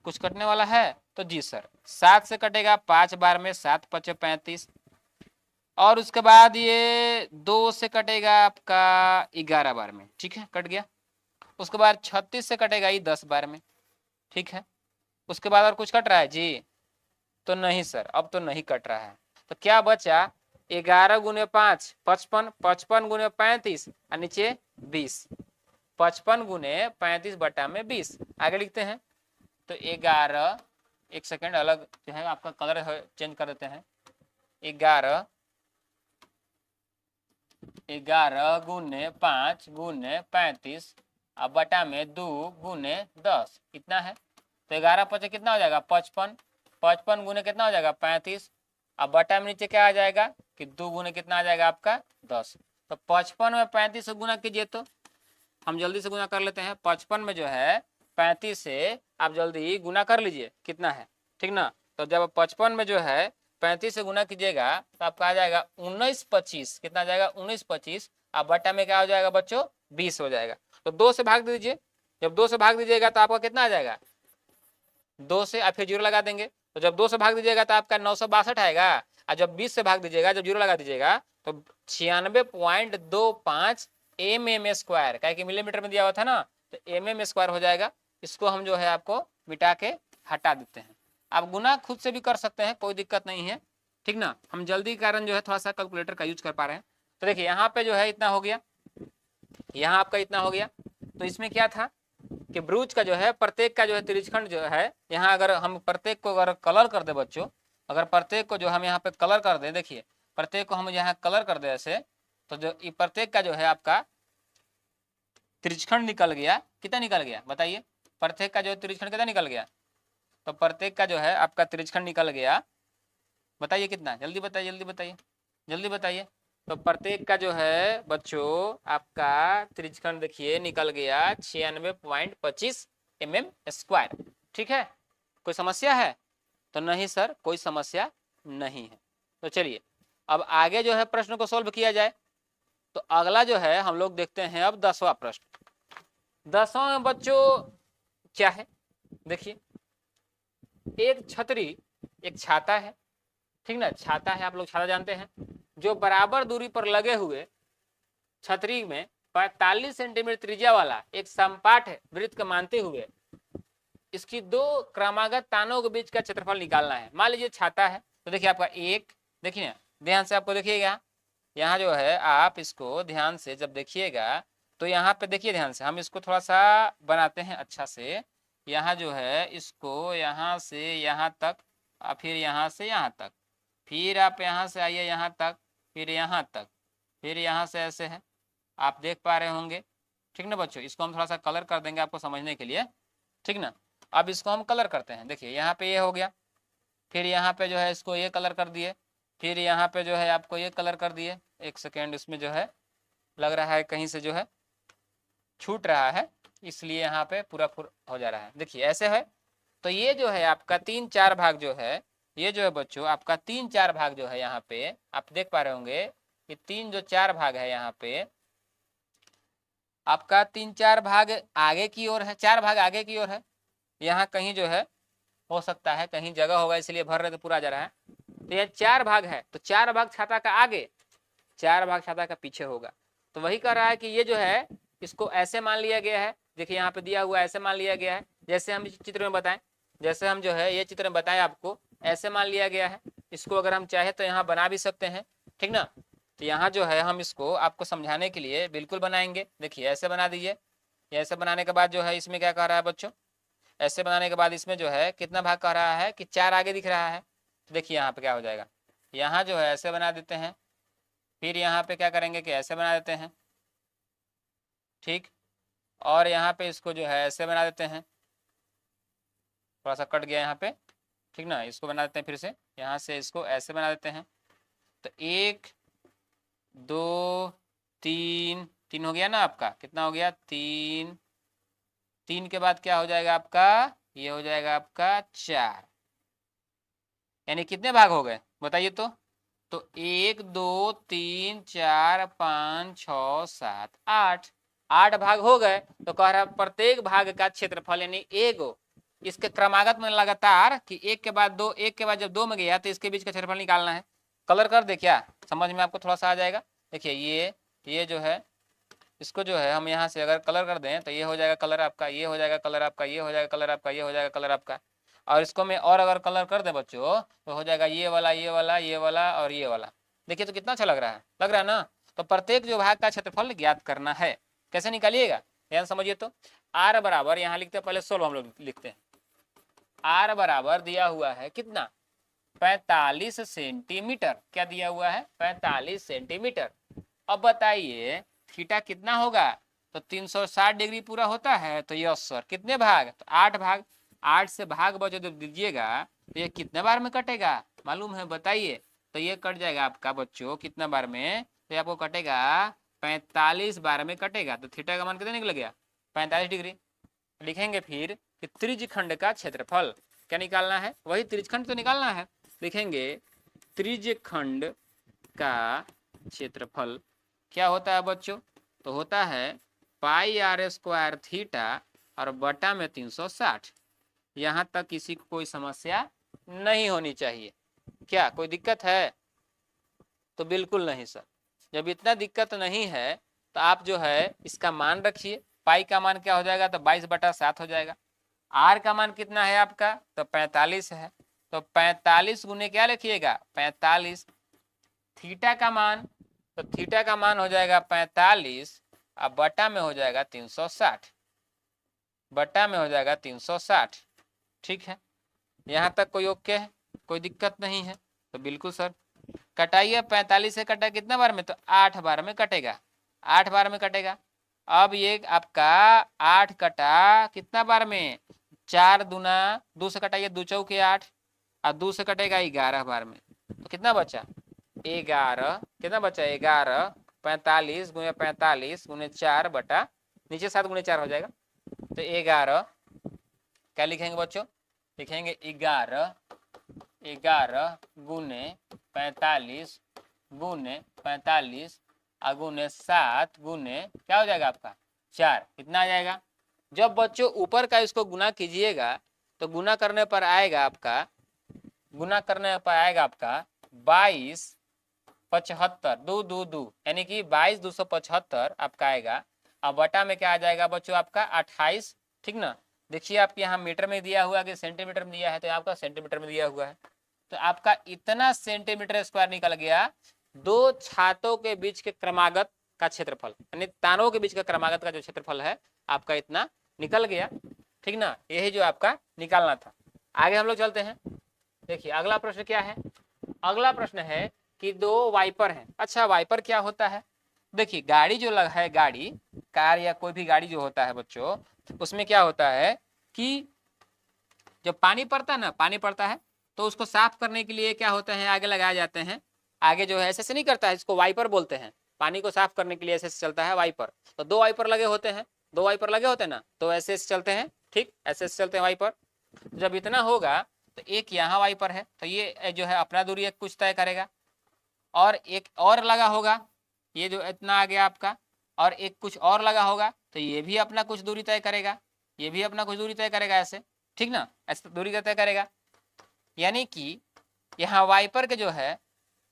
[SPEAKER 1] कुछ कटने वाला है, तो जी सर 7 से कटेगा 5 बार में, 7 5 35, और उसके बाद ये 2 से कटेगा आपका 11 बार में, ठीक है कट गया। उसके बाद 36 से कटेगा ये 10 बार में, ठीक है। उसके बाद और कुछ कट रहा है जी, तो नहीं सर अब तो नहीं कट रहा है। तो क्या बचा, 11 गुने 5 55, 55 गुने 35 और नीचे 20, 55 गुने 35 बटा में 20। आगे लिखते हैं तो 11, एक सेकेंड अलग जो है आपका कलर चेंज कर देते हैं, 11 गुने 5 गुने 35 अब बटा में 2 गुने 10 इतना है। तो 11 5 कितना हो जाएगा 55, 55 गुने कितना हो जाएगा 35, अब बटा में नीचे क्या आ जाएगा कि 2 गुने कितना आ जाएगा आपका 10। तो 55 में 35 से गुना कीजिए, तो हम जल्दी से गुना कर लेते हैं। 55 में जो है 35 से आप जल्दी गुना कर लीजिए कितना है, ठीक ना। तो जब 55 में जो है 35 से गुना कीजिएगा तो आपका आ जाएगा 19/25, कितना आ जाएगा 19/25, अब बटा में क्या हो जाएगा बच्चों 20 हो जाएगा। तो 2 से भाग दीजिए, जब 2 से भाग दीजिएगा तो आपका कितना आ जाएगा 2 से, आप फिर 0 लगा देंगे। तो जब 2 से भाग दीजिएगा तो आपका 962 आएगा, और जब 20 से भाग दीजिएगा, जब 0 लगा दीजिएगा तो 96.25 mm², क्या कि मिलीमीटर में दिया हुआ था ना, तो mm² हो जाएगा। इसको हम जो है आपको मिटा के हटा देते हैं। आप गुना खुद से भी कर सकते हैं, कोई दिक्कत नहीं है, ठीक ना। हम जल्दी के कारण जो है थोड़ा सा कैलकुलेटर का यूज कर पा रहे हैं। तो देखिए यहाँ पे जो है इतना हो गया, यहाँ आपका इतना हो गया। तो इसमें क्या था कि ब्रूज का जो है प्रत्येक का जो है त्रिज्यखंड जो है, यहाँ अगर हम प्रत्येक को अगर कलर कर दे बच्चों, अगर प्रत्येक को जो हम यहाँ पे कलर कर दे, देखिए प्रत्येक को हम यहाँ कलर कर दे ऐसे, तो जो प्रत्येक का जो है आपका त्रिज्यखंड निकल गया, कितना निकल गया बताइए, प्रत्येक का जो है त्रिज्यखंड कितना निकल गया, तो प्रत्येक का जो है आपका त्रिज्यखंड निकल गया, बताइए कितना, जल्दी बताइए जल्दी बताइए जल्दी बताइए। तो प्रत्येक का जो है बच्चों आपका त्रिज्यखंड देखिए निकल गया 96.25 mm², ठीक है। कोई समस्या है, तो नहीं सर कोई समस्या नहीं है। तो चलिए अब आगे जो है प्रश्न को सोल्व किया जाए। तो अगला जो है हम लोग देखते हैं अब 10वां प्रश्न। 10वां में बच्चों क्या है, देखिए एक छतरी, एक छाता है, ठीक ना, छाता है, आप लोग छाता जानते हैं, जो बराबर दूरी पर लगे हुए छतरी में 45 सेंटीमीटर त्रिज्या वाला एक समपाठ वृत्त को मानते हुए इसकी 2 क्रमागत तानों के बीच का क्षेत्रफल निकालना है। मान लीजिए छाता है, तो देखिए आपका एक, देखिए ध्यान से आपको देखिएगा, यहाँ जो है आप इसको ध्यान से जब देखिएगा तो यहाँ पे देखिए ध्यान से, हम इसको थोड़ा सा बनाते हैं अच्छा से। यहाँ जो है इसको यहाँ से यहाँ तक, फिर यहाँ से यहाँ तक, फिर आप यहाँ से आइए यहाँ तक, फिर यहाँ तक, फिर यहाँ से ऐसे है, आप देख पा रहे होंगे, ठीक ना बच्चों। इसको हम थोड़ा सा कलर कर देंगे आपको समझने के लिए, ठीक ना। अब इसको हम कलर करते हैं, देखिए यहाँ पे ये हो गया, फिर यहाँ पे जो है इसको ये कलर कर दिए, फिर यहाँ पे जो है आपको ये कलर कर दिए। एक सेकेंड, इसमें जो है लग रहा है कहीं से जो है छूट रहा है, इसलिए यहाँ पे पूरा हो जा रहा है, देखिए ऐसे है। तो ये जो है आपका 3-4 भाग जो है, ये जो है बच्चों आपका 3-4 भाग जो है यहाँ पे आप देख पा रहे होंगे, ये 3-4 भाग है यहाँ पे आपका, 3-4 भाग आगे की ओर है, 4 भाग आगे की ओर है, यहाँ कहीं जो है हो सकता है कहीं जगह होगा इसलिए भर रहे तो पूरा जा रहा है। तो ये 4 भाग है, तो 4 भाग छाता का आगे, 4 भाग छाता का पीछे होगा। तो वही कह रहा है कि ये जो है इसको ऐसे मान लिया गया है, देखिए यहाँ पे दिया हुआ ऐसे मान लिया गया है, जैसे हम इस चित्र में बताएं, जैसे हम जो है ये चित्र में बताएं आपको, ऐसे मान लिया गया है। इसको अगर हम चाहे तो यहाँ बना भी सकते हैं, ठीक ना। तो यहाँ जो है हम इसको आपको समझाने के लिए बिल्कुल बनाएंगे, देखिए ऐसे बना दीजिए। ऐसे बनाने के बाद जो है इसमें क्या कह रहा है बच्चों, ऐसे बनाने के बाद इसमें जो है कितना भाग कह रहा है कि 4 आगे दिख रहा है। तो देखिए यहाँ पे क्या हो जाएगा, यहाँ जो है ऐसे बना देते हैं, फिर यहाँ पे क्या करेंगे कि ऐसे बना देते हैं, ठीक, और यहाँ पे इसको जो है ऐसे बना देते हैं, थोड़ा सा कट गया यहाँ पे, ठीक ना, इसको बना देते हैं फिर से, यहाँ से इसको ऐसे बना देते हैं। तो 1 2 3, 3 हो गया ना आपका, कितना हो गया 3, 3 के बाद क्या हो जाएगा आपका, ये हो जाएगा आपका 4, यानी कितने भाग हो गए बताइए तो 1 2 3 4 5 6 7 8, 8 भाग हो गए। तो कह रहा है प्रत्येक भाग का क्षेत्रफल यानी एगो इसके क्रमागत में लगातार कि 1 के बाद 2, 1 के बाद जब 2 में गया तो इसके बीच का क्षेत्रफल निकालना है। कलर कर दे क्या, समझ में आपको थोड़ा सा आ जाएगा। देखिए ये जो है इसको जो है हम यहाँ से अगर कलर कर दें तो ये हो जाएगा कलर आपका, ये हो जाएगा कलर आपका, ये हो जाएगा कलर आपका, ये हो जाएगा कलर आपका। और इसको मैं और अगर कलर कर दे बच्चों तो हो जाएगा ये वाला, ये वाला, ये वाला और ये वाला। देखिए तो कितना अच्छा लग रहा है ना। तो प्रत्येक जो भाग का क्षेत्रफल ज्ञात करना है, कैसे निकालिएगा ध्यान समझिए। तो आर बराबर यहाँ लिखते हैं, पहले सोल्व हम लोग लिखते हैं। आर बराबर दिया हुआ है कितना 45 सेंटीमीटर, क्या दिया हुआ है 45 सेंटीमीटर। अब बताइए थीटा कितना होगा, तो 360 डिग्री पूरा होता है, तो यस सर कितने भाग, तो 8 भाग। 8 से भाग बचो जब दीजिएगा तो ये कितने बार में कटेगा मालूम है बताइए। तो ये कट जाएगा आपका बच्चों कितना बार में, तो ये आपको कटेगा 45 बार में कटेगा। तो थीटा का मान कितना निकल गया 45 डिग्री। लिखेंगे फिर कि त्रिज्यखंड का क्षेत्रफल क्या निकालना है, वही त्रिज्यखंड तो निकालना है। लिखेंगे त्रिज्यखंड का क्षेत्रफल क्या होता है बच्चों, तो होता है पाई आर स्क्वायर थीटा और बटा में 360। यहाँ तक किसी को कोई समस्या नहीं होनी चाहिए, क्या कोई दिक्कत है, तो बिल्कुल नहीं सर। जब इतना दिक्कत नहीं है तो आप जो है इसका मान रखिए, पाई का मान क्या हो जाएगा तो 22/7 हो जाएगा। आर का मान कितना है आपका, तो 45 है, तो 45 गुने क्या लिखिएगा 45। थीटा का मान, तो थीटा का मान हो जाएगा 45 अब बटा में हो जाएगा 360, बटा में हो जाएगा 360। ठीक है, यहाँ तक कोई ओके है, कोई दिक्कत नहीं है, तो बिल्कुल सर कटाइए। 45 से कटा कितना बार में, तो 8 बार में कटेगा, 8 बार में कटेगा। अब ये आपका 8 कटा कितना बार में, 4 दूना 2 से कटाइए, 2 चौके 8 और 2 से कटेगा 11 बार में, तो कितना बचा 11, कितना बचा 11, 45 गुने 45 गुने 4 बटा नीचे 7 गुने 4 हो जाएगा, तो 11 क्या लिखेंगे बच्चों, लिखेंगे 11 गुने 45 गुने 45 गुने 7 गुने क्या हो जाएगा आपका 4, कितना आ जाएगा। जब बच्चों ऊपर का इसको गुना कीजिएगा तो गुना करने पर आएगा आपका, गुना करने पर आएगा आपका 22/75, 2 2 2 यानी कि 22/275 आपका आएगा। अब बटा में क्या आ जाएगा बच्चों आपका 28, ठीक ना। देखिए आप यहाँ मीटर में दिया हुआ कि सेंटीमीटर में दिया है, तो आपका सेंटीमीटर में दिया हुआ है, तो आपका इतना सेंटीमीटर स्क्वायर निकल गया। दो छातों के बीच के क्रमागत का क्षेत्रफल यानी तारों के बीच का क्रमागत का जो क्षेत्रफल है आपका इतना निकल गया, ठीक ना। यही जो आपका निकालना था। आगे हम लोग चलते हैं। देखिए अगला प्रश्न क्या है, अगला प्रश्न है कि 2 वाइपर हैं। अच्छा वाइपर क्या होता है, देखिए गाड़ी जो है, गाड़ी कार या कोई भी गाड़ी जो होता है बच्चों, उसमें क्या होता है कि जब पानी पड़ता है ना, पानी पड़ता है तो उसको साफ करने के लिए क्या होता है आगे लगाए जाते हैं। आगे जो है ऐसे नहीं करता है, इसको वाइपर बोलते हैं। पानी को साफ करने के लिए ऐसे चलता है वाइपर, तो 2 वाइपर लगे होते हैं, 2 वाइपर लगे होते हैं ना, तो ऐसे चलते हैं, ठीक ऐसे चलते हैं वाइपर। जब इतना होगा तो एक यहाँ वाइपर है, तो ये जो है अपना दूरी कुछ तय करेगा, और एक और लगा होगा, ये जो इतना आ गया आपका, और एक कुछ और लगा होगा, तो ये भी अपना कुछ दूरी तय करेगा, ये भी अपना कुछ दूरी तय करेगा ऐसे, ठीक ना, ऐसे दूरी तय करेगा। यानी कि यहाँ वाइपर के जो है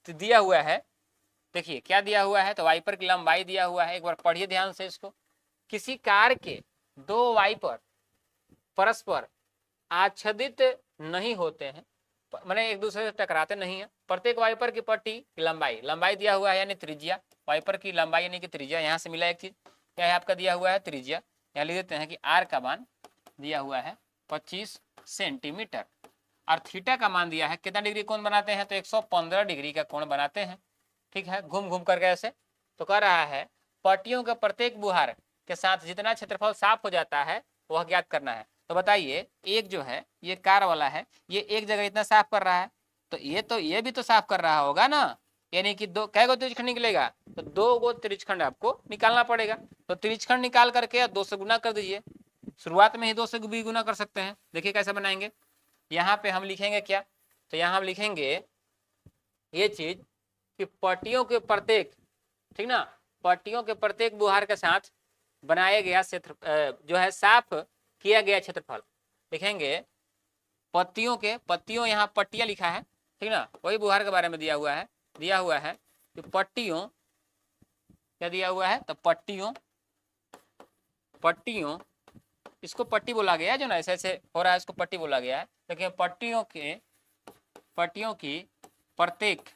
[SPEAKER 1] तो दिया हुआ है, देखिए क्या दिया हुआ है, तो वाइपर की लंबाई दिया हुआ है, एक बार पढ़िए ध्यान से इसको। किसी कार के 2 वाइपर परस्पर आच्छादित नहीं होते हैं, माने एक दूसरे से टकराते नहीं है। प्रत्येक वाइपर की पट्टी की लंबाई दिया हुआ है, यानी त्रिज्या, वाइपर की लंबाई यानी कि त्रिज्या। यहाँ से मिला एक चीज क्या है आपका दिया हुआ है त्रिज्या, यहाँ लिख देते हैं कि आर का मान दिया हुआ है 25 सेंटीमीटर। और थीटा का मान दिया है, कितना डिग्री कोण बनाते हैं, तो 115 डिग्री का कोण बनाते हैं। ठीक है, घूम घूम करके ऐसे। तो कह रहा है पट्टियों के प्रत्येक बुहार के साथ जितना क्षेत्रफल साफ हो जाता है वह ज्ञात करना है। तो बताइए, एक जो है ये कार वाला है, ये एक जगह इतना साफ कर रहा है, तो ये भी तो साफ कर रहा होगा ना, यानी कि दो कै गो त्रिज्यखंड निकलेगा, तो 2 गो त्रिज्यखंड आपको निकालना पड़ेगा। तो त्रिज्यखंड निकाल करके 2 से गुना कर दीजिए। शुरुआत में ही 2 से भी गुना कर सकते हैं। देखिए कैसे बनाएंगे। यहाँ पे हम लिखेंगे क्या, तो यहाँ हम लिखेंगे ये चीज कि पट्टियों के प्रत्येक, ठीक ना, पट्टियों के प्रत्येक बुहार के साथ बनाया गया क्षेत्र जो है साफ किया गया क्षेत्रफल। लिखेंगे पट्टियों यहाँ पट्टियां लिखा है, ठीक ना, वही बुहार के बारे में दिया हुआ है कि पट्टियों, क्या दिया हुआ है, तो पट्टियों इसको पट्टी बोला गया है, जो ना ऐसे ऐसे हो रहा है इसको पट्टी बोला गया है। देखिए पट्टियों की प्रत्येक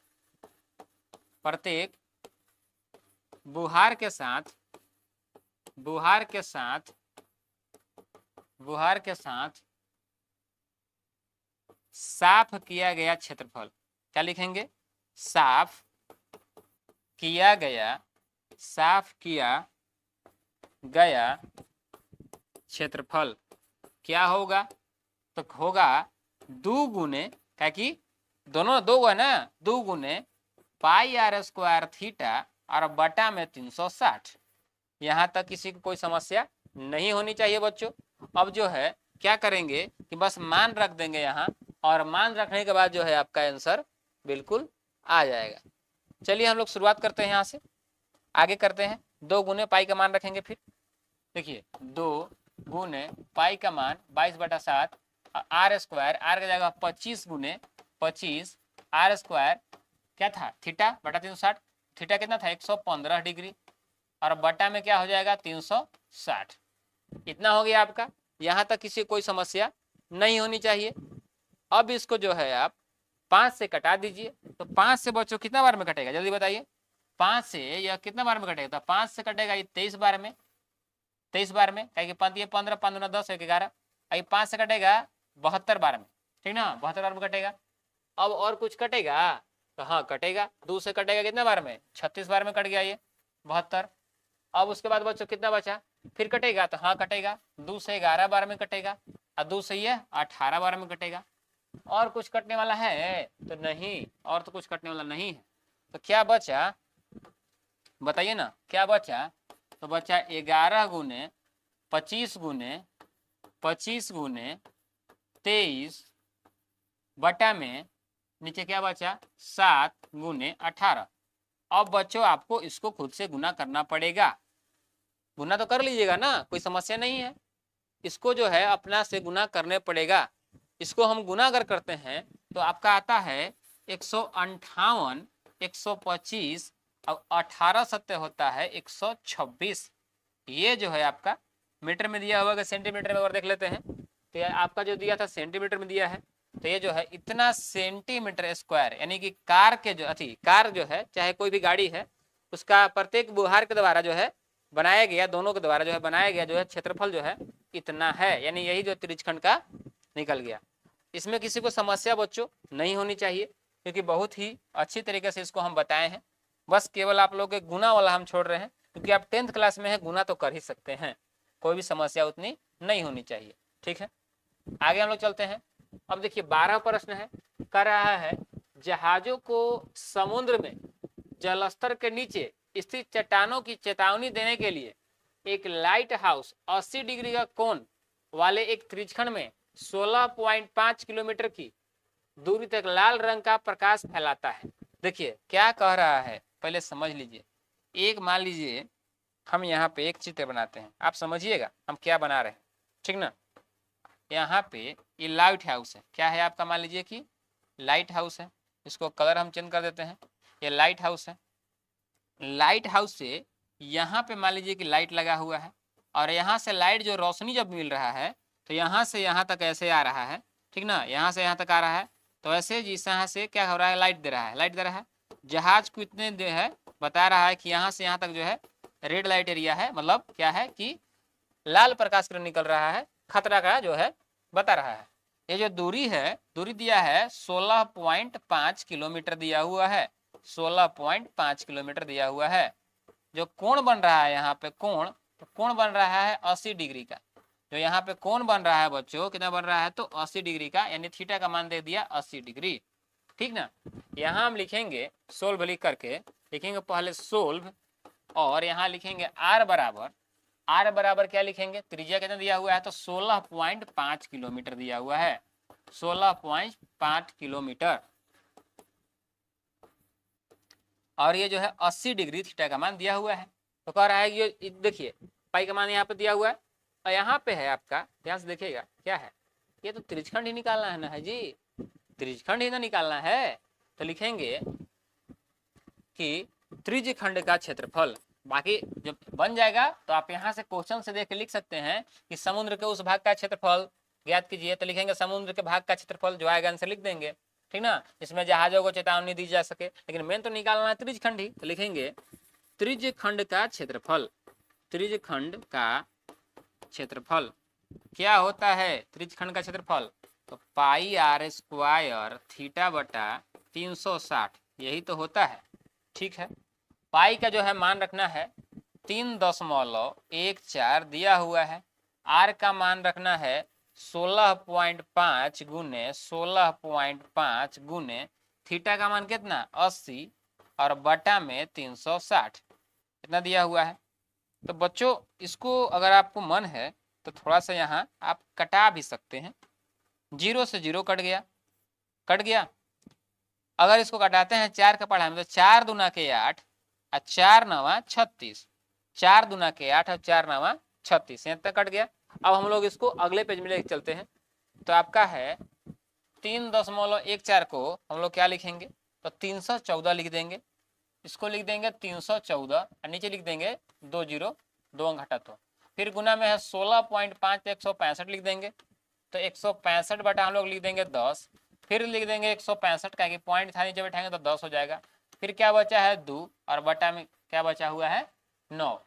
[SPEAKER 1] बुहार के साथ साफ किया गया क्षेत्रफल। क्या लिखेंगे, साफ किया गया क्षेत्रफल क्या होगा, तो होगा 2 गुने, क्या कि दोनों 2 है ना, 2 गुने पाई आर स्क्वायर थीटा और बटा में 360। यहाँ तक किसी को कोई समस्या नहीं होनी चाहिए बच्चों। अब जो है क्या करेंगे कि बस मान रख देंगे यहाँ, और मान रखने के बाद जो है आपका आंसर बिल्कुल आ जाएगा। चलिए हम लोग शुरुआत करते हैं, यहाँ से आगे करते हैं। 2 गुने पाई का मान रखेंगे। फिर देखिए 2 गुने पाई का मान 22/7 आर स्क्वायर, आर का जगह 25 गुने 25 आर स्क्वायर क्या था, थीटा बटा 360। थीटा कितना था, 115 डिग्री, और बटा में क्या हो जाएगा, 360। इतना हो गया आपका। यहाँ तक किसी कोई समस्या नहीं होनी चाहिए। अब इसको जो है आप 5 से कटा दीजिए। तो 5 से बच्चों कितना बार में कटेगा, जल्दी बताइए। 5 से यह कितना बार में कटेगा, तो 5 से कटेगा ये 23 बार में, 23 बार में, कहेंगे 15 15 10 11, 5 से कटेगा 72 बार में, ठीक ना, 72 बार में कटेगा। अब और कुछ कटेगा, तो हाँ कटेगा। 2 से कटेगा कितना बार में, 36 बार में कट गया ये 72। अब उसके बाद बच्चों कितना बचा, फिर कटेगा, तो हाँ कटेगा। 2 से 11 बार में कटेगा, और 2 से ये 18 बार में कटेगा। और कुछ कटने वाला है तो नहीं, और तो कुछ कटने वाला नहीं है। तो क्या बचा बताइए ना, क्या बचा, तो बचा 11 गुने 25 गुने 23 बटा में नीचे क्या बचा 7 गुने 18। अब बच्चों आपको इसको खुद से गुना करना पड़ेगा। गुना तो कर लीजिएगा ना, कोई समस्या नहीं है। इसको जो है अपना से गुना करने पड़ेगा। इसको हम गुना अगर करते हैं तो आपका आता है 158, 125 और 18 सत्य होता है 126। ये जो है आपका मीटर में दिया हुआ, सेंटीमीटर में अगर देख लेते हैं तो आपका जो दिया था सेंटीमीटर में दिया है, तो ये जो है इतना सेंटीमीटर स्क्वायर, यानी कि कार जो है चाहे कोई भी गाड़ी है, उसका प्रत्येक बुहार के द्वारा जो है बनाया गया, दोनों के द्वारा जो है बनाया गया जो है क्षेत्रफल जो है इतना है, यानी यही जो त्रिज्यखंड का निकल गया। इसमें किसी को समस्या बच्चों नहीं होनी चाहिए, क्योंकि बहुत ही अच्छी तरीके से इसको हम बताए हैं। बस केवल आप लोग के गुना वाला हम छोड़ रहे हैं, क्योंकि आप 10th क्लास में है, गुना तो कर ही सकते हैं, कोई भी समस्या उतनी नहीं होनी चाहिए। ठीक है, आगे हम लोग चलते हैं। अब देखिए 12 प्रश्न है, कर रहा है जहाजों को समुद्र में जलस्तर के नीचे स्थित चट्टानों की चेतावनी देने के लिए एक लाइट हाउस 80 डिग्री का कोण वाले एक त्रिज्यखंड में 16.5 किलोमीटर की दूरी तक लाल रंग का प्रकाश फैलाता है। देखिए क्या कह रहा है, पहले समझ लीजिए। एक मान लीजिए हम यहाँ पे एक चित्र बनाते हैं, आप समझिएगा हम क्या बना रहे हैं, ठीक ना। यहाँ पे ये लाइट हाउस है, क्या है आपका, मान लीजिए कि लाइट हाउस है। इसको कलर हम चेंज कर देते हैं, ये लाइट हाउस है। लाइट हाउस से यहाँ पे मान लीजिए कि लाइट लगा हुआ है, और यहाँ से लाइट जो रोशनी जब मिल रहा है तो यहाँ से यहाँ तक ऐसे आ रहा है, ठीक ना, यहाँ से यहाँ तक आ रहा है। तो ऐसे जिस यहाँ से क्या हो रहा है, लाइट दे रहा है। जहाज को इतने जो है बता रहा है कि यहाँ से यहाँ तक जो है रेड लाइट एरिया है, मतलब क्या है कि लाल प्रकाश किरण निकल रहा है, खतरा का जो है बता रहा है। ये जो दूरी है, दूरी दिया है 16.5 किलोमीटर दिया हुआ है, 16.5 किलोमीटर दिया हुआ है। जो कोण बन रहा है यहाँ पे कोण, तो कोण बन रहा है 80 डिग्री का। जो यहाँ पे कोण बन रहा है बच्चों, कितना बन रहा है, तो 80 डिग्री का, यानी थीटा का मान दे दिया 80 डिग्री। ठीक ना। यहाँ हम लिखेंगे सोल्व लिख करके, लिखेंगे पहले सोल्व, और यहाँ लिखेंगे आर बराबर, आर बराबर क्या लिखेंगे, त्रिज्या कितना दिया हुआ है, तो 16.5 किलोमीटर दिया हुआ है, 16.5 किलोमीटर। और ये जो है 80 डिग्री थीटा का मान दिया हुआ है। तो कह रहा है कि ये देखिए पाई का मान यहाँ पे दिया हुआ है, और यहाँ पे है आपका, ध्यान से देखिएगा क्या है, ये तो त्रिज्यखंड ही निकालना है ना, है जी, त्रिज्यखंड ही ना निकालना है। तो लिखेंगे कि त्रिज्यखंड का क्षेत्रफल, बाकी जब बन जाएगा तो आप यहाँ से क्वेश्चन से देख के लिख सकते हैं कि समुद्र के उस भाग का क्षेत्रफल ज्ञात कीजिए। तो लिखेंगे समुद्र के भाग का क्षेत्रफल, जो आएगा आंसर लिख देंगे। ठीक ना, इसमें जहाजों को चेतावनी दी जा सके, लेकिन मेन तो निकालना है त्रिज्यखंड ही। तो लिखेंगे त्रिज्यखंड का क्षेत्रफल, त्रिज्यखंड का क्षेत्रफल क्या होता है, त्रिज्यखंड का क्षेत्रफल, तो पाई आर स्क्वायर थीटा बटा 360, यही तो होता है। ठीक है, पाई का जो है मान रखना है 3.14 दिया हुआ है, आर का मान रखना है 16.5 गुने 16.5 गुने थीटा का मान कितना 80 और बटा में 360 इतना दिया हुआ है। तो बच्चों इसको अगर आपको मन है तो थोड़ा सा यहाँ आप कटा भी सकते हैं, 0 से 0 कट गया, कट गया। अगर इसको कटाते हैं 4 का पढ़ा में, तो 4 दूना के 8 और 4 नवा 36, 4 दूना के 8 और 4 नवा 36, यहाँ तक कट गया। अब हम लोग इसको अगले पेज में लेके चलते हैं। तो आपका है 3.14 को हम लोग क्या लिखेंगे, तो 314 लिख देंगे, इसको लिख देंगे 314 और नीचे लिख देंगे 20, 2 अंक हटा तो, फिर गुना में है 16.5 165 लिख देंगे, तो 165 बटा हम लोग लिख देंगे 10, फिर लिख देंगे 165 का, कि पॉइंट था नीचे बैठाएंगे तो 10 हो जाएगा। फिर क्या बचा है 2 और बटा में क्या बचा हुआ है 9।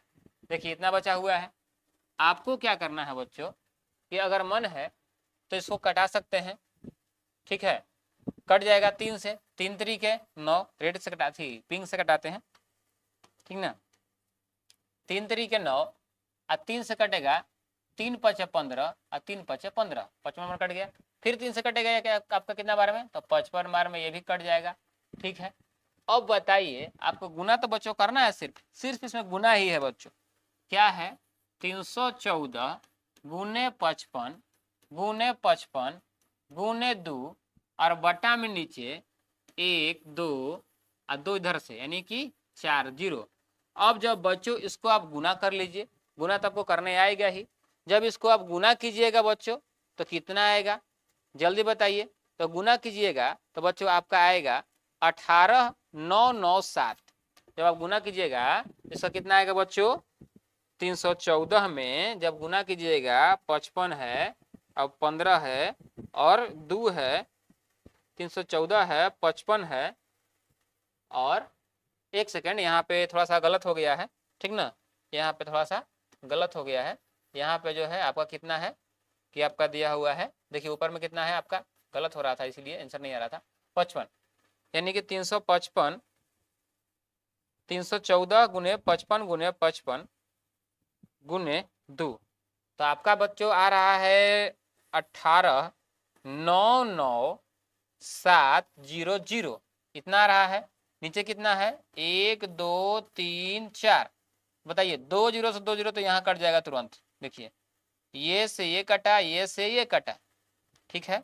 [SPEAKER 1] देखिए इतना बचा हुआ है। आपको क्या करना है बच्चों, कि अगर मन है तो इसको कटा सकते हैं। ठीक है, कट जाएगा 3 से, 3 तरीके 9, रेड से कटा थी पिंक से कटाते हैं। ठीक ना, 3 तरीके 9 और 3 से कटेगा 3 5 15 और 3 5 15, 55 बार कट गया। फिर 3 से कटेगा क्या आपका कितना बार में, तो 55 बार में ये भी कट जाएगा। ठीक है, अब बताइए आपको गुना तो बच्चों करना है, सिर्फ इसमें गुना ही है बच्चों। क्या है 314 गुने 55 गुने 55 गुने 2 और बटा में नीचे 1 2 और 2 इधर से, यानी कि 4 0। अब जब बच्चों इसको आप गुना कर लीजिए, गुना तो आपको करने आएगा ही। जब इसको आप गुना कीजिएगा बच्चों तो कितना आएगा, जल्दी बताइए। तो गुना कीजिएगा तो बच्चों आपका आएगा 18,997। जब आप गुना कीजिएगा इसका कितना आएगा बच्चों, 314 में जब गुना कीजिएगा 55 है और 15 है और 2 है, 314 है 55 है और 1 सेकेंड यहाँ पे थोड़ा सा गलत हो गया है। ठीक ना, यहाँ पे थोड़ा सा गलत हो गया है। यहाँ पे जो है आपका कितना है कि आपका दिया हुआ है, देखिए ऊपर में कितना है आपका, गलत हो रहा था इसलिए आंसर नहीं आ रहा था, 55, यानी कि 355, 314 गुने 55 गुने 55 गुने 2, तो आपका बच्चों आ रहा है 18,99700, इतना आ रहा है। नीचे कितना है 1 2 3 4, बताइए 2 0 से 2 0 तो यहाँ कट जाएगा तुरंत। देखिए ये से ये कटा, ये से ये कटा। ठीक है,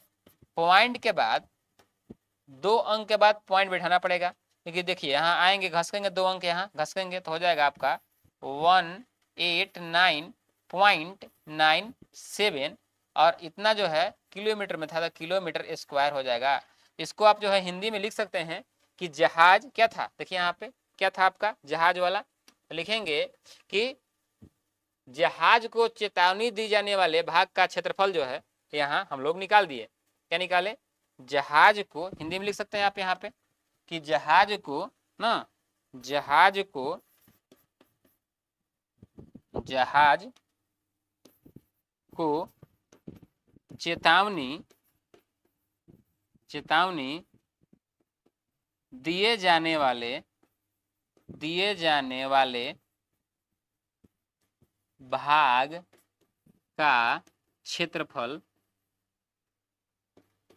[SPEAKER 1] पॉइंट के बाद 2 अंक के बाद पॉइंट बैठाना पड़ेगा, क्योंकि देखिए यहाँ आएंगे घसकेंगे 2 अंक, यहाँ घसकेंगे तो हो जाएगा आपका 189.97 और इतना जो है किलोमीटर में था तो किलोमीटर स्क्वायर हो जाएगा। इसको आप जो है हिंदी में लिख सकते हैं कि जहाज क्या था, देखिए यहाँ पे क्या था आपका जहाज वाला, तो लिखेंगे कि जहाज को चेतावनी दी जाने वाले भाग का क्षेत्रफल जो है यहाँ हम लोग निकाल दिए। क्या निकाले, जहाज को हिंदी में लिख सकते हैं आप यहाँ पे कि जहाज को ना, जहाज को चेतावनी दिए जाने वाले भाग का क्षेत्रफल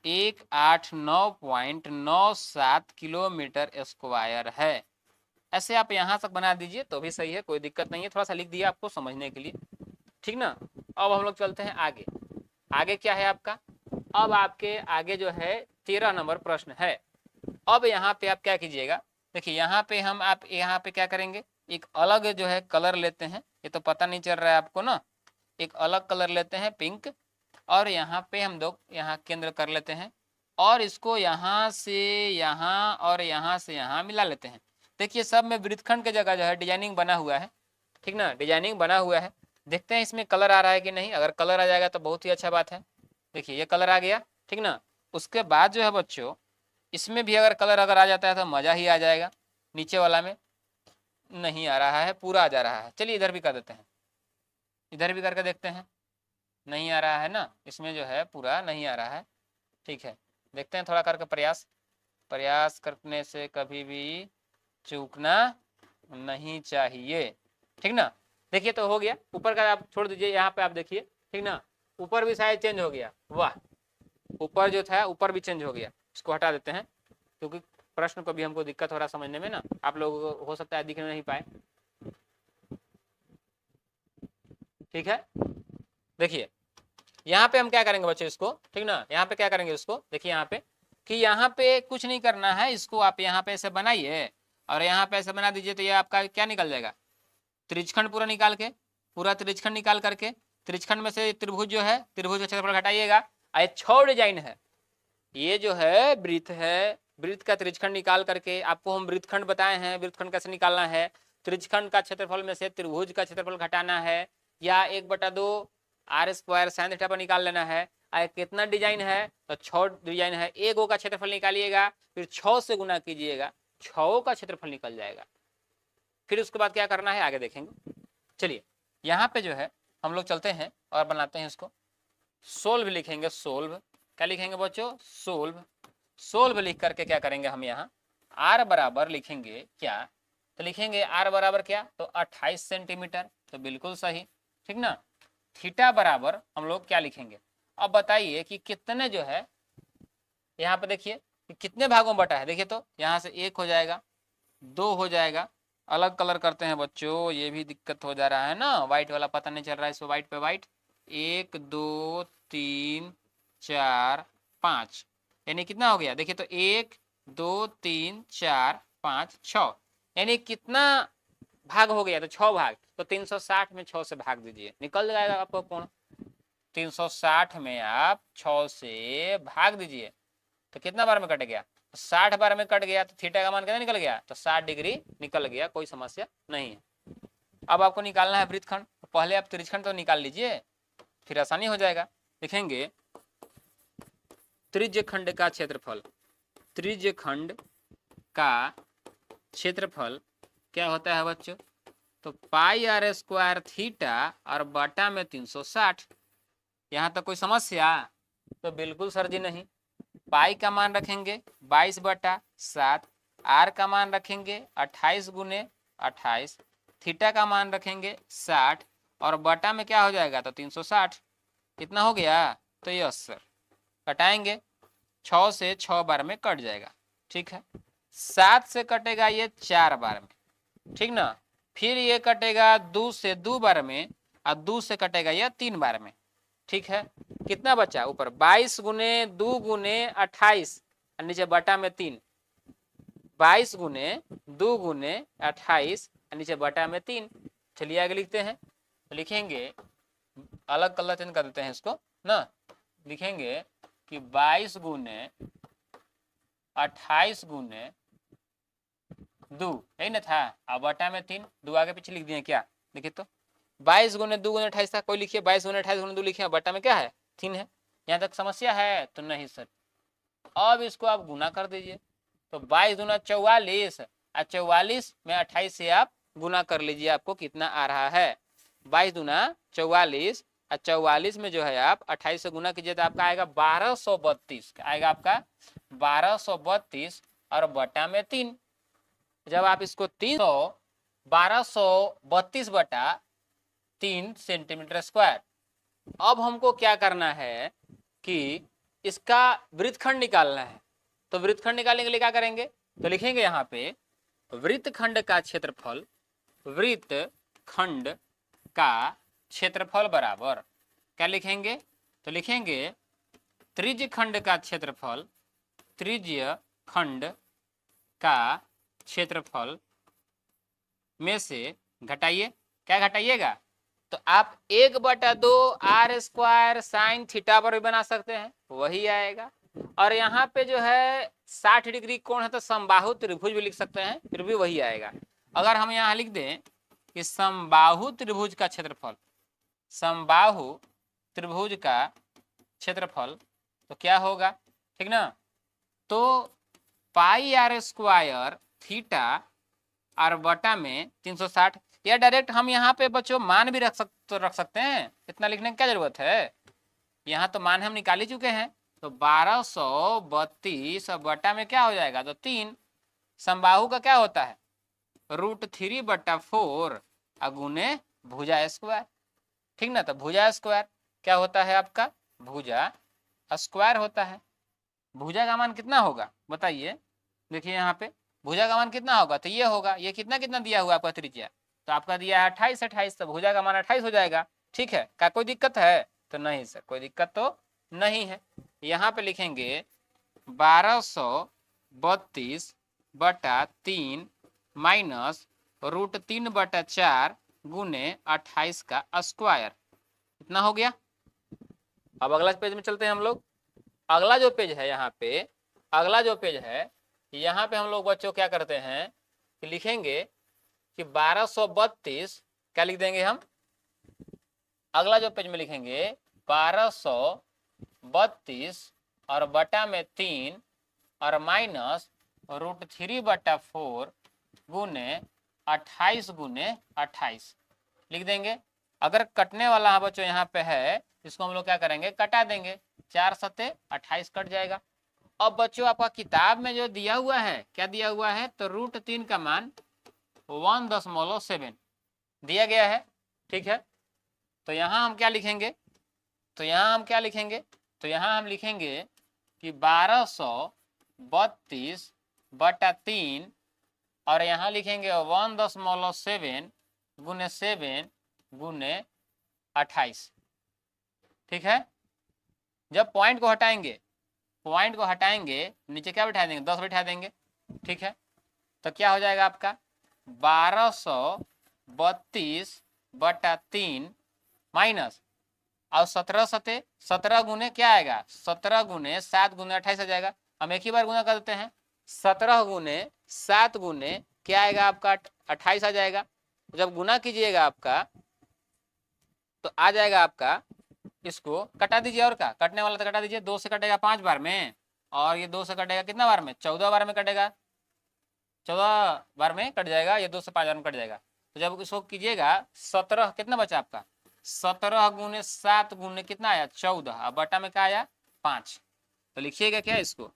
[SPEAKER 1] 189.97 किलोमीटर स्क्वायर है। ऐसे आप यहाँ तक बना दीजिए तो भी सही है, कोई दिक्कत नहीं है, थोड़ा सा लिख दिया आपको समझने के लिए, ठीक ना। अब हम लोग चलते हैं आगे। आगे क्या है आपका, अब आपके आगे जो है 13 नंबर प्रश्न है। अब यहाँ पे आप क्या कीजिएगा, देखिए यहाँ पे हम आप यहाँ पे क्या करेंगे, एक अलग जो है कलर लेते हैं, ये तो पता नहीं चल रहा है आपको ना, एक अलग कलर लेते हैं पिंक, और यहाँ पे हम लोग यहाँ केंद्र कर लेते हैं, और इसको यहाँ से यहाँ और यहाँ से यहाँ मिला लेते हैं। देखिए सब में वृत्तखंड की जगह जो है डिजाइनिंग बना हुआ है, ठीक ना, डिजाइनिंग बना हुआ है। देखते हैं इसमें कलर आ रहा है कि नहीं, अगर कलर आ जाएगा तो बहुत ही अच्छा बात है। देखिए ये कलर आ गया, ठीक ना। उसके बाद जो है बच्चों, इसमें भी अगर कलर अगर आ जाता है तो मज़ा ही आ जाएगा। नीचे वाला में नहीं आ रहा है, पूरा आ जा रहा है। चलिए इधर भी कर देते हैं, इधर भी करके देखते हैं, नहीं आ रहा है ना, इसमें जो है पूरा नहीं आ रहा है, ठीक है। देखते हैं थोड़ा करके प्रयास करने से कभी भी चूकना नहीं चाहिए, ठीक ना। देखिए तो हो गया, ऊपर का आप छोड़ दीजिए, यहाँ पे आप देखिए, ठीक ना, ऊपर भी शायद चेंज हो गया, वाह, ऊपर जो था ऊपर भी चेंज हो गया। इसको हटा देते हैं क्योंकि प्रश्न को भी हमको दिक्कत हो रहा समझने में ना, आप लोग हो सकता है दिखने नहीं पाए, ठीक है। देखिए यहाँ पे हम क्या करेंगे बच्चों, इसको, ठीक ना, यहाँ पे क्या करेंगे इसको, देखिए यहाँ पे कि यहाँ पे कुछ नहीं करना है, इसको आप यहाँ पे ऐसे बनाइए और यहाँ पे ऐसे बना दीजिए, तो ये आपका क्या निकल जाएगा, त्रिज्यखंड पूरा निकाल के, पूरा त्रिज्यखंड निकाल करके, त्रिज्यखंड में से त्रिभुज जो है, त्रिभुज का क्षेत्रफल घटाइएगा। ये 6 डिजाइन है, ये जो है वृत्त है, वृत्त का त्रिज्यखंड निकाल करके, आपको हम वृत्तखंड बताए हैं, वृत्तखंड कैसे निकालना है, त्रिज्यखंड का क्षेत्रफल में से त्रिभुज का क्षेत्रफल घटाना है, या 1/2 आर स्क्वायर साइन थीटा पर निकाल लेना है। कितना डिजाइन है, तो 6 डिजाइन है। एक का क्षेत्रफल निकालिएगा, फिर 6 से गुना कीजिएगा, 6 का क्षेत्रफल निकल जाएगा। फिर उसके बाद क्या करना है आगे देखेंगे। चलिए यहाँ पे जो है हम लोग चलते हैं और बनाते हैं इसको, सोल्व लिखेंगे, सोल्व क्या लिखेंगे बच्चों, सोल्व। सोल्व लिख करके क्या करेंगे हम यहाँ r बराबर लिखेंगे क्या, तो लिखेंगे r बराबर क्या, तो 28 सेंटीमीटर, तो बिल्कुल सही, ठीक ना। थीटा बराबर हम लोग क्या लिखेंगे, अब बताइए कि कितने जो है यहाँ पे देखिए कि कितने भागों में बटा है। देखिए तो यहाँ से 1 हो जाएगा, 2 हो जाएगा, अलग कलर करते हैं बच्चों, ये भी दिक्कत हो जा रहा है ना, व्हाइट वाला पता नहीं चल रहा है, इसको व्हाइट पे व्हाइट, 1 2 3 4 5, यानी कितना हो गया, देखिए तो 1 2 3 4 5 6, यानी कितना भाग हो गया, तो 6 भाग, तो 360 में 6 से भाग दीजिए, निकल जाएगा आपको कोण। 360 में आप 6 से भाग दीजिए तो कितना बार में कट गया, 60 बार में कट गया, तो थीटा का मान कितना निकल गया, तो 60 डिग्री निकल गया, कोई समस्या नहीं है। अब आपको निकालना है वृत्तखंड, पहले आप त्रिज्यखंड तो निकाल लीजिए, फिर आसानी हो जाएगा। लिखेंगे त्रिज्यखंड का क्षेत्रफल, त्रिज्यखंड का क्षेत्रफल क्या होता है बच्चों, तो पाई r स्क्वायर थीटा और बटा में 360। यहाँ तक कोई समस्या, तो बिल्कुल सर जी नहीं। पाई का मान रखेंगे 22/7, r का मान रखेंगे 28 गुने 28, थीटा का मान रखेंगे 60 और बटा में क्या हो जाएगा, तो 360। कितना हो गया, तो यस सर, कटाएंगे 6 से 6 बार में कट जाएगा, ठीक है। 7 से कटेगा ये 4 बार में, ठीक ना, फिर ये कटेगा 2 से 2 बार में, और 2 से कटेगा ये 3 बार में, ठीक है। कितना बचा ऊपर, 22 गुने 2 गुने 28 और नीचे बटा में 3, 22 गुने 2 गुने 28 और नीचे बटा में 3। चलिए आगे लिखते हैं, तो लिखेंगे अलग कलर चेंज कर देते हैं इसको ना, लिखेंगे कि 22 गुने 28 गुने 2, यही ना था, अब बटा में 3, 2 आगे पीछे लिख दिए क्या, देखिए तो 22 गुने 2 गुने 28 था, कोई लिखिए 22 गुने 28 गुने 2 लिखिए, बटा में क्या है 3 है। यहाँ तक समस्या है, तो नहीं सर। अब इसको आप गुना कर दीजिए, तो 22 गुना 44 और 44 में 28 से आप गुना कर लीजिए, आपको कितना आ रहा है, 22 गुना 44 और 44 में जो है आप 28 से गुना कीजिए तो आपका आएगा 1232, आएगा आपका 1232 और बटा में 3। जब आप इसको 1232 बटा 3 सेंटीमीटर स्क्वायर। अब हमको क्या करना है कि इसका वृत्तखंड निकालना है। तो वृत्तखंड निकालने के लिए क्या करेंगे, तो लिखेंगे यहाँ पे वृत्तखंड का क्षेत्रफल, वृत्तखंड का क्षेत्रफल बराबर क्या लिखेंगे, तो लिखेंगे त्रिज्य खंड का क्षेत्रफल, त्रिज्य खंड का क्षेत्रफल में से घटाइए। क्या घटाइएगा, तो आप 1/2 आर स्क्वायर साइन थीटा पर भी बना सकते हैं, वही आएगा। और यहाँ पे जो है 60 डिग्री कोण है तो समबाहु त्रिभुज भी लिख सकते हैं, फिर भी वही आएगा। अगर हम यहाँ लिख दें कि समबाहु त्रिभुज का क्षेत्रफल, समबाहु त्रिभुज का क्षेत्रफल, तो क्या होगा, ठीक ना, तो पाई आर स्क्वायर थीटा और बटा में 360, या डायरेक्ट हम यहाँ पे बच्चों मान भी रख सकते हैं, इतना लिखने की क्या जरूरत है, यहाँ तो मान हम निकाल ही चुके हैं। तो 1232 बटा में क्या हो जाएगा, तो 3। समबाहु का क्या होता है, √3/4 अगुने भुजा स्क्वायर, ठीक ना। तो भुजा स्क्वायर क्या होता है आपका, भुजा स्क्वायर होता है। भुजा का मान कितना होगा बताइए, देखिए यहाँ पे भुजा का मान कितना होगा, तो ये होगा, ये कितना कितना दिया हुआ आपका त्रिज्या, तो आपका दिया है 28, तो भुजा का मान 28 हो जाएगा। ठीक है, क्या कोई दिक्कत है, तो नहीं सर कोई दिक्कत तो नहीं है। यहाँ पे लिखेंगे 1232 बटा 3 माइनस √3/4 गुने 28 का स्क्वायर, इतना हो गया। अब अगला पेज में चलते हैं हम लोग। अगला जो पेज है यहाँ पे, अगला जो पेज है यहाँ पे हम लोग बच्चों क्या करते हैं कि लिखेंगे कि 1232 क्या लिख देंगे हम, अगला जो पेज में लिखेंगे 1232 और बटा में 3 और माइनस √3/4 गुने 28 गुने 28 लिख देंगे। अगर कटने वाला है बच्चों यहाँ पे है, इसको हम लोग क्या करेंगे, कटा देंगे, 4 सते 28 कट जाएगा। अब बच्चों आपका किताब में जो दिया हुआ है, क्या दिया हुआ है, तो √3 का मान 1.7 दिया गया है, ठीक है। तो यहाँ हम क्या लिखेंगे, तो यहाँ हम क्या लिखेंगे, तो यहाँ हम लिखेंगे कि 1232 बटा 3 और यहाँ लिखेंगे 1.7 गुने 7 गुने 28, ठीक है। जब पॉइंट को हटाएंगे, पॉइंट को हटाएंगे नीचे क्या बैठा देंगे, 10 बैठा देंगे, ठीक है। तो क्या हो जाएगा आपका 1232 बटा 3 माइनस और 17 सते 17 गुने क्या आएगा, 17 गुने 7 गुने 28 आ जाएगा। हम एक ही बार गुना कर देते हैं, 17 गुने 7 गुने क्या आएगा आपका 28 आ जाएगा। जब गुना कीजिएगा आपका तो आ जाएगा आपका, इसको कटा दीजिए, और क्या कटने वाला तो कटा दीजिए, 2 से कटेगा 5 बार में, और ये 2 से कटेगा कितना बार में, 14 बार में कटेगा, 14 बार में कट जाएगा, ये 2 से 5 बार में कट जाएगा। तो जब इसको कीजिएगा 17 कितना बचा आपका, 17 गुने 7 गुने कितना आया 14, अब बटा में क्या आया 5। तो लिखिएगा क्या इसको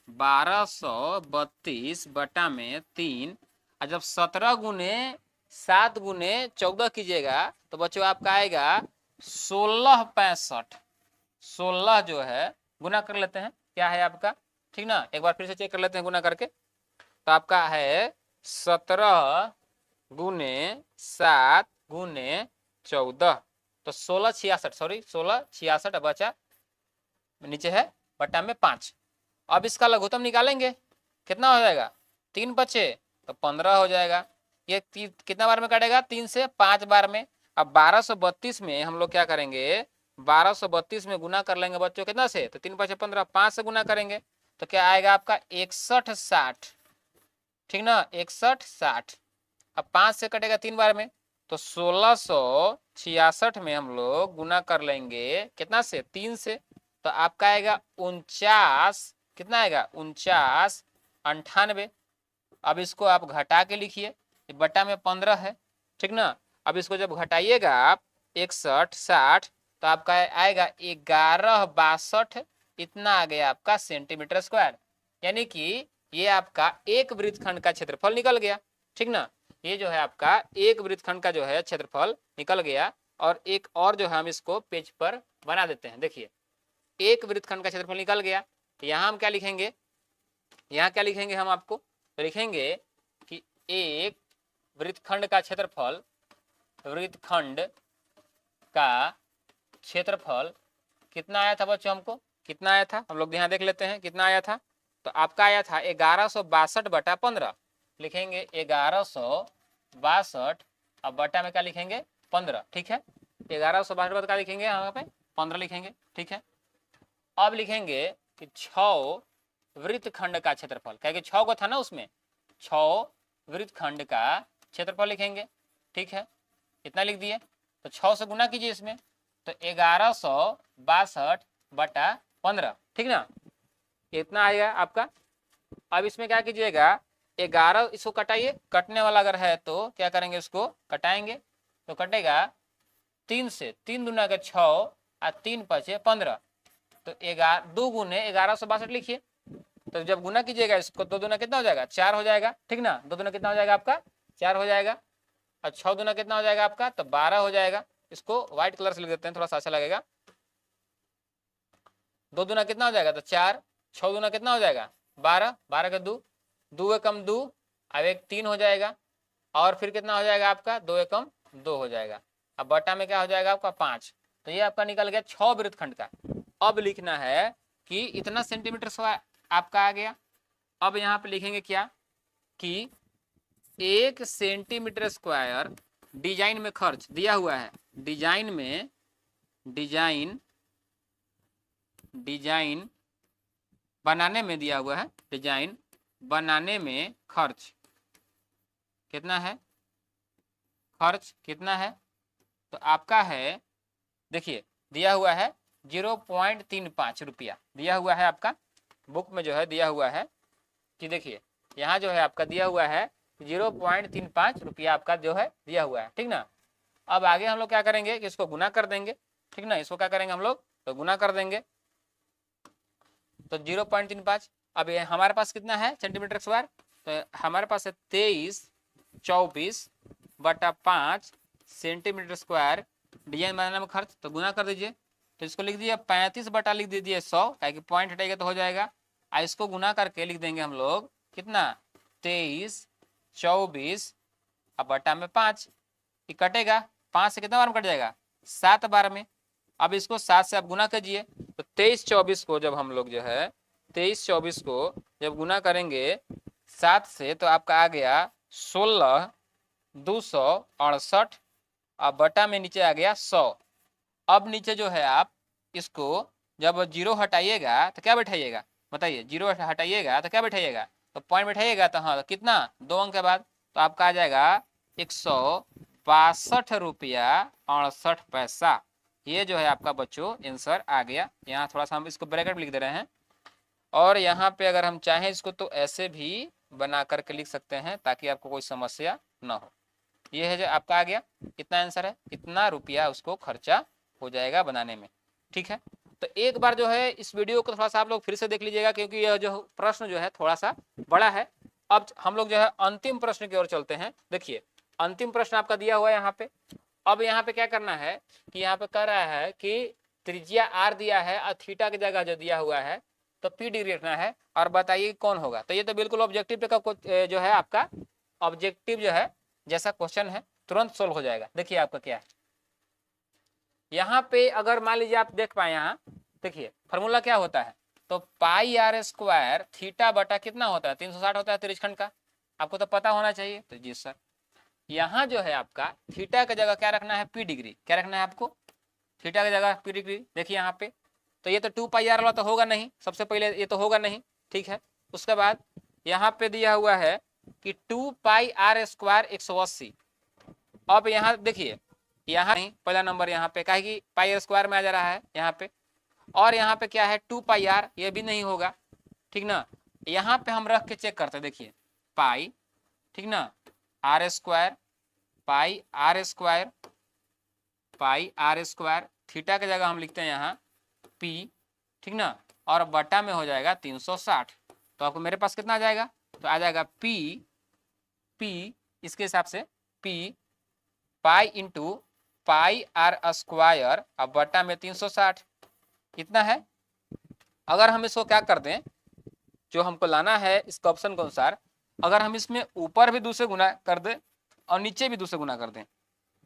[SPEAKER 1] 1232 बटा में 3, और जब 17 गुने 7 गुने 14 कीजिएगा तो बच्चों आपका आएगा 1665। 16 जो है गुना कर लेते हैं, क्या है आपका, ठीक ना, एक बार फिर से चेक कर लेते हैं गुना करके। तो आपका है 17 गुने 7 गुने 14, तो 1666, सॉरी 1666 बचा, नीचे है बटा में 5। अब इसका लघुत्तम निकालेंगे, कितना हो जाएगा, 3 बचे तो 15 हो जाएगा। ये कितना बार में कटेगा, 3 से 5 बार में। अब 1232 में हम लोग क्या करेंगे, 1232 में गुना कर लेंगे बच्चों कितना से, तो 3 5 15, 5 से गुना करेंगे तो क्या आएगा आपका 6160, ठीक ना, 6160। अब 5 से कटेगा 3 बार में, तो 1666 में हम लोग गुना कर लेंगे कितना से, 3 से, तो आपका आएगा 49, कितना आएगा 49 98। अब इसको आप घटा के लिखिए, बटा में 15 है, ठीक ना। अब इसको जब घटाइएगा आप 61 60 तो आपका आएगा 1162 इतना आ गया आपका सेंटीमीटर स्क्वायर। यानी कि ये आपका एक वृत्तखंड का क्षेत्रफल निकल गया, ठीक ना। ये जो है आपका एक वृत्तखंड का जो है क्षेत्रफल निकल गया। और एक और जो है हम इसको पेज पर बना देते हैं। देखिए एक वृत्तखंड का क्षेत्रफल निकल गया, तो यहाँ हम क्या लिखेंगे, यहाँ क्या लिखेंगे हम आपको, तो लिखेंगे कि एक वृत्तखंड का क्षेत्रफल, वृत्तखंड का क्षेत्रफल कितना आया था बच्चों, हमको कितना आया था, हम लोग यहाँ देख लेते हैं कितना आया था। तो आपका आया था 1162/15, लिखेंगे 1162 अब बटा में क्या लिखेंगे 15, ठीक है। 1162 का लिखेंगे यहाँ पे 15 लिखेंगे, ठीक है। अब लिखेंगे कि 6 वृत्तखंड का क्षेत्रफल, क्या 6 को था ना उसमें, 6 वृत्तखंड का क्षेत्रफल लिखेंगे, ठीक है। इतना लिख दिए, तो 6 से गुना कीजिए इसमें, तो 1162/15, ठीक ना, इतना आएगा आपका। अब इसमें क्या कीजिएगा 11 इसको कटाइए, कटने वाला अगर है तो क्या करेंगे उसको कटाएंगे, तो कटेगा 3 से, 3 दूना के 6 और 3 पचे 15, तो 2 गुने 1162 लिखिए। तो जब गुना कीजिएगा इसको 2 दूना कितना हो जाएगा 4 हो जाएगा, ठीक ना। 2 दूना कितना हो जाएगा आपका 4 हो जाएगा, और 6 दूना कितना हो जाएगा आपका तो 12 हो जाएगा। इसको व्हाइट कलर से लिख देते हैं, थोड़ा सा अच्छा लगेगा। 2 दूना कितना हो जाएगा तो 4, 6 दूना कितना हो जाएगा 12, 12 के 2, 2 एकम 2, अब एक 3 हो जाएगा, और फिर कितना हो जाएगा आपका 2 एकम 2 हो जाएगा, अब बटा में क्या हो जाएगा आपका 5। तो ये आपका निकल गया 6 वृत्तखंड का। अब लिखना है कि इतना सेंटीमीटर स्क्वायर आपका आ गया। अब यहाँ पे लिखेंगे क्या कि 1 सेंटीमीटर स्क्वायर डिजाइन में खर्च दिया हुआ है, डिजाइन में, डिजाइन बनाने में दिया हुआ है, डिजाइन बनाने में खर्च कितना है, खर्च कितना है, तो आपका है देखिए दिया हुआ है 0.35 रुपया दिया हुआ है आपका बुक में जो है दिया हुआ है कि देखिए यहाँ जो है आपका दिया हुआ है 0.35 रुपया आपका जो है दिया हुआ है, ठीक ना। अब आगे हम लोग क्या करेंगे कि इसको गुना कर देंगे, ठीक ना। इसको क्या करेंगे हम लोग तो गुना कर देंगे, तो 0.35। अब ये हमारे पास कितना है सेंटीमीटर स्क्वायर, तो हमारे पास है 2324/5 सेंटीमीटर स्क्वायर डिजाइन बनाने में खर्च, तो गुना कर दीजिए। तो इसको लिख दीजिए 35 बटा लिख दीजिए 100, क्या पॉइंट हटाएगा तो हो जाएगा। इसको गुना करके लिख देंगे हम लोग कितना 2324 अब बटा में 5, कटेगा 5 से कितना बार में कट जाएगा 7 बार में। अब इसको 7 से आप गुना कीजिए, तो 2324 को जब हम लोग जो है 2324 को जब गुना करेंगे 7 से, तो आपका आ गया 16,268 अब बटा में नीचे आ गया 100। अब नीचे जो है आप इसको जब 0 हटाइएगा तो क्या बैठाइएगा बताइए, 0 हटाइएगा तो क्या बैठाइएगा तो पॉइंट बैठाइएगा, तो हाँ कितना 2 अंक के बाद, तो आपका आ जाएगा 162 रुपया 68 पैसा। ये जो है आपका बच्चों आंसर आ गया। यहाँ थोड़ा सा हम इसको ब्रैकेट में लिख दे रहे हैं, और यहाँ पे अगर हम चाहें इसको तो ऐसे भी बना करके लिख सकते हैं ताकि आपको कोई समस्या ना हो। ये है जो आपका आ गया, कितना आंसर है, कितना रुपया उसको खर्चा हो जाएगा बनाने में, ठीक है। तो एक बार जो है इस वीडियो को थोड़ा सा आप लोग फिर से देख लीजिएगा, क्योंकि यह जो प्रश्न जो है थोड़ा सा बड़ा है। अब हम लोग जो है अंतिम प्रश्न की ओर चलते हैं। देखिए अंतिम प्रश्न आपका दिया हुआ है यहाँ पे। अब यहाँ पे क्या करना है कि यहाँ पे कह रहा है कि त्रिज्या आर दिया है और थीटा की जगह जो दिया हुआ है तो पी डिग्री रखना है, और बताइए कौन होगा। तो ये तो बिल्कुल ऑब्जेक्टिव का जो है आपका ऑब्जेक्टिव जो है जैसा क्वेश्चन है तुरंत सोल्व हो जाएगा। देखिए आपका क्या है यहाँ पे, अगर मान लीजिए आप देख पाए यहाँ देखिए फॉर्मूला क्या होता है, तो पाई आर स्क्वायर थीटा बटा कितना होता है 360 होता है त्रिज्यखंड का, आपको तो पता होना चाहिए। तो जी सर, यहाँ जो है आपका थीटा की जगह क्या रखना है पी डिग्री, क्या रखना है आपको थीटा की जगह पी डिग्री। देखिए यहाँ पे तो ये तो 2 पाई आर वाला तो होगा नहीं, सबसे पहले ये तो होगा नहीं, ठीक है। उसके बाद यहाँ पे दिया हुआ है कि 2 पाई आर स्क्वायर 180। अब यहाँ देखिए यहाँ नहीं, पहला नंबर यहाँ पे काहे कि पाई आर स्क्वायर में आ जा रहा है यहाँ पे, और यहाँ पे क्या है 2 पाई आर, ये भी नहीं होगा, ठीक ना। यहाँ पे हम रख के चेक करते देखिए पाई, ठीक ना, R square pi R square pi R square theta की जगह हम लिखते हैं यहाँ पी, ठीक ना, और बटा में हो जाएगा 360। तो आपको मेरे पास कितना आ जाएगा, तो आ जाएगा पी इसके हिसाब से P pi into pi R square अब बटा में 360 इतना है। अगर हम इसको क्या कर दें, जो हमको लाना है इसका ऑप्शन के अनुसार, अगर हम इसमें ऊपर भी 2 से गुना कर दें और नीचे भी 2 से गुना कर दें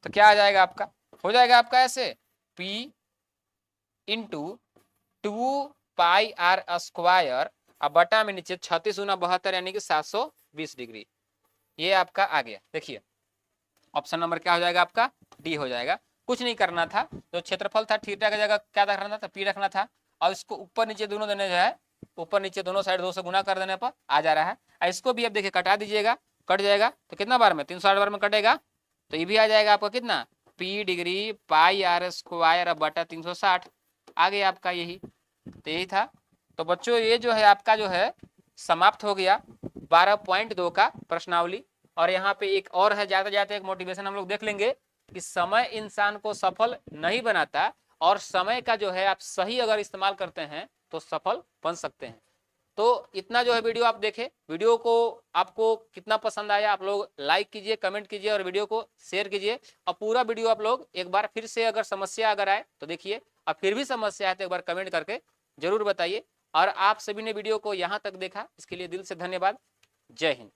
[SPEAKER 1] तो क्या आ जाएगा आपका, हो जाएगा आपका ऐसे P into 2 pi R square अब बटा में नीचे 36 गुना 72 यानी कि 720 डिग्री। ये आपका आ गया। देखिए ऑप्शन नंबर क्या हो जाएगा आपका, डी हो जाएगा। कुछ नहीं करना था, जो क्षेत्रफल था थीटा की जगह क्या रखना था, पी रखना था, और इसको ऊपर नीचे दोनों देने जो है, ऊपर नीचे दोनों साइड 2 से गुना कर देने पर आ जा रहा है। इसको भी अब देखिए कटा दीजिएगा, कट जाएगा तो कितना बार में 360 बार में कटेगा, तो ये भी आ जाएगा आपका कितना P degree pi R square बटा 360 आ गया आपका। यही तो यही था। तो बच्चों ये जो है आपका जो है समाप्त हो गया 12.2 का प्रश्नावली। और यहाँ पे एक और है, जाते जाते एक मोटिवेशन हम लोग देख लेंगे कि समय इंसान को सफल नहीं बनाता, और समय का जो है आप सही अगर इस्तेमाल करते हैं तो सफल बन सकते हैं। तो इतना जो है वीडियो आप देखें, वीडियो को आपको कितना पसंद आया आप लोग लाइक कीजिए, कमेंट कीजिए और वीडियो को शेयर कीजिए। और पूरा वीडियो आप लोग एक बार फिर से अगर समस्या अगर आए तो देखिए, और फिर भी समस्या है तो एक बार कमेंट करके जरूर बताइए। और आप सभी ने वीडियो को यहाँ तक देखा इसके लिए दिल से धन्यवाद। जय हिंद।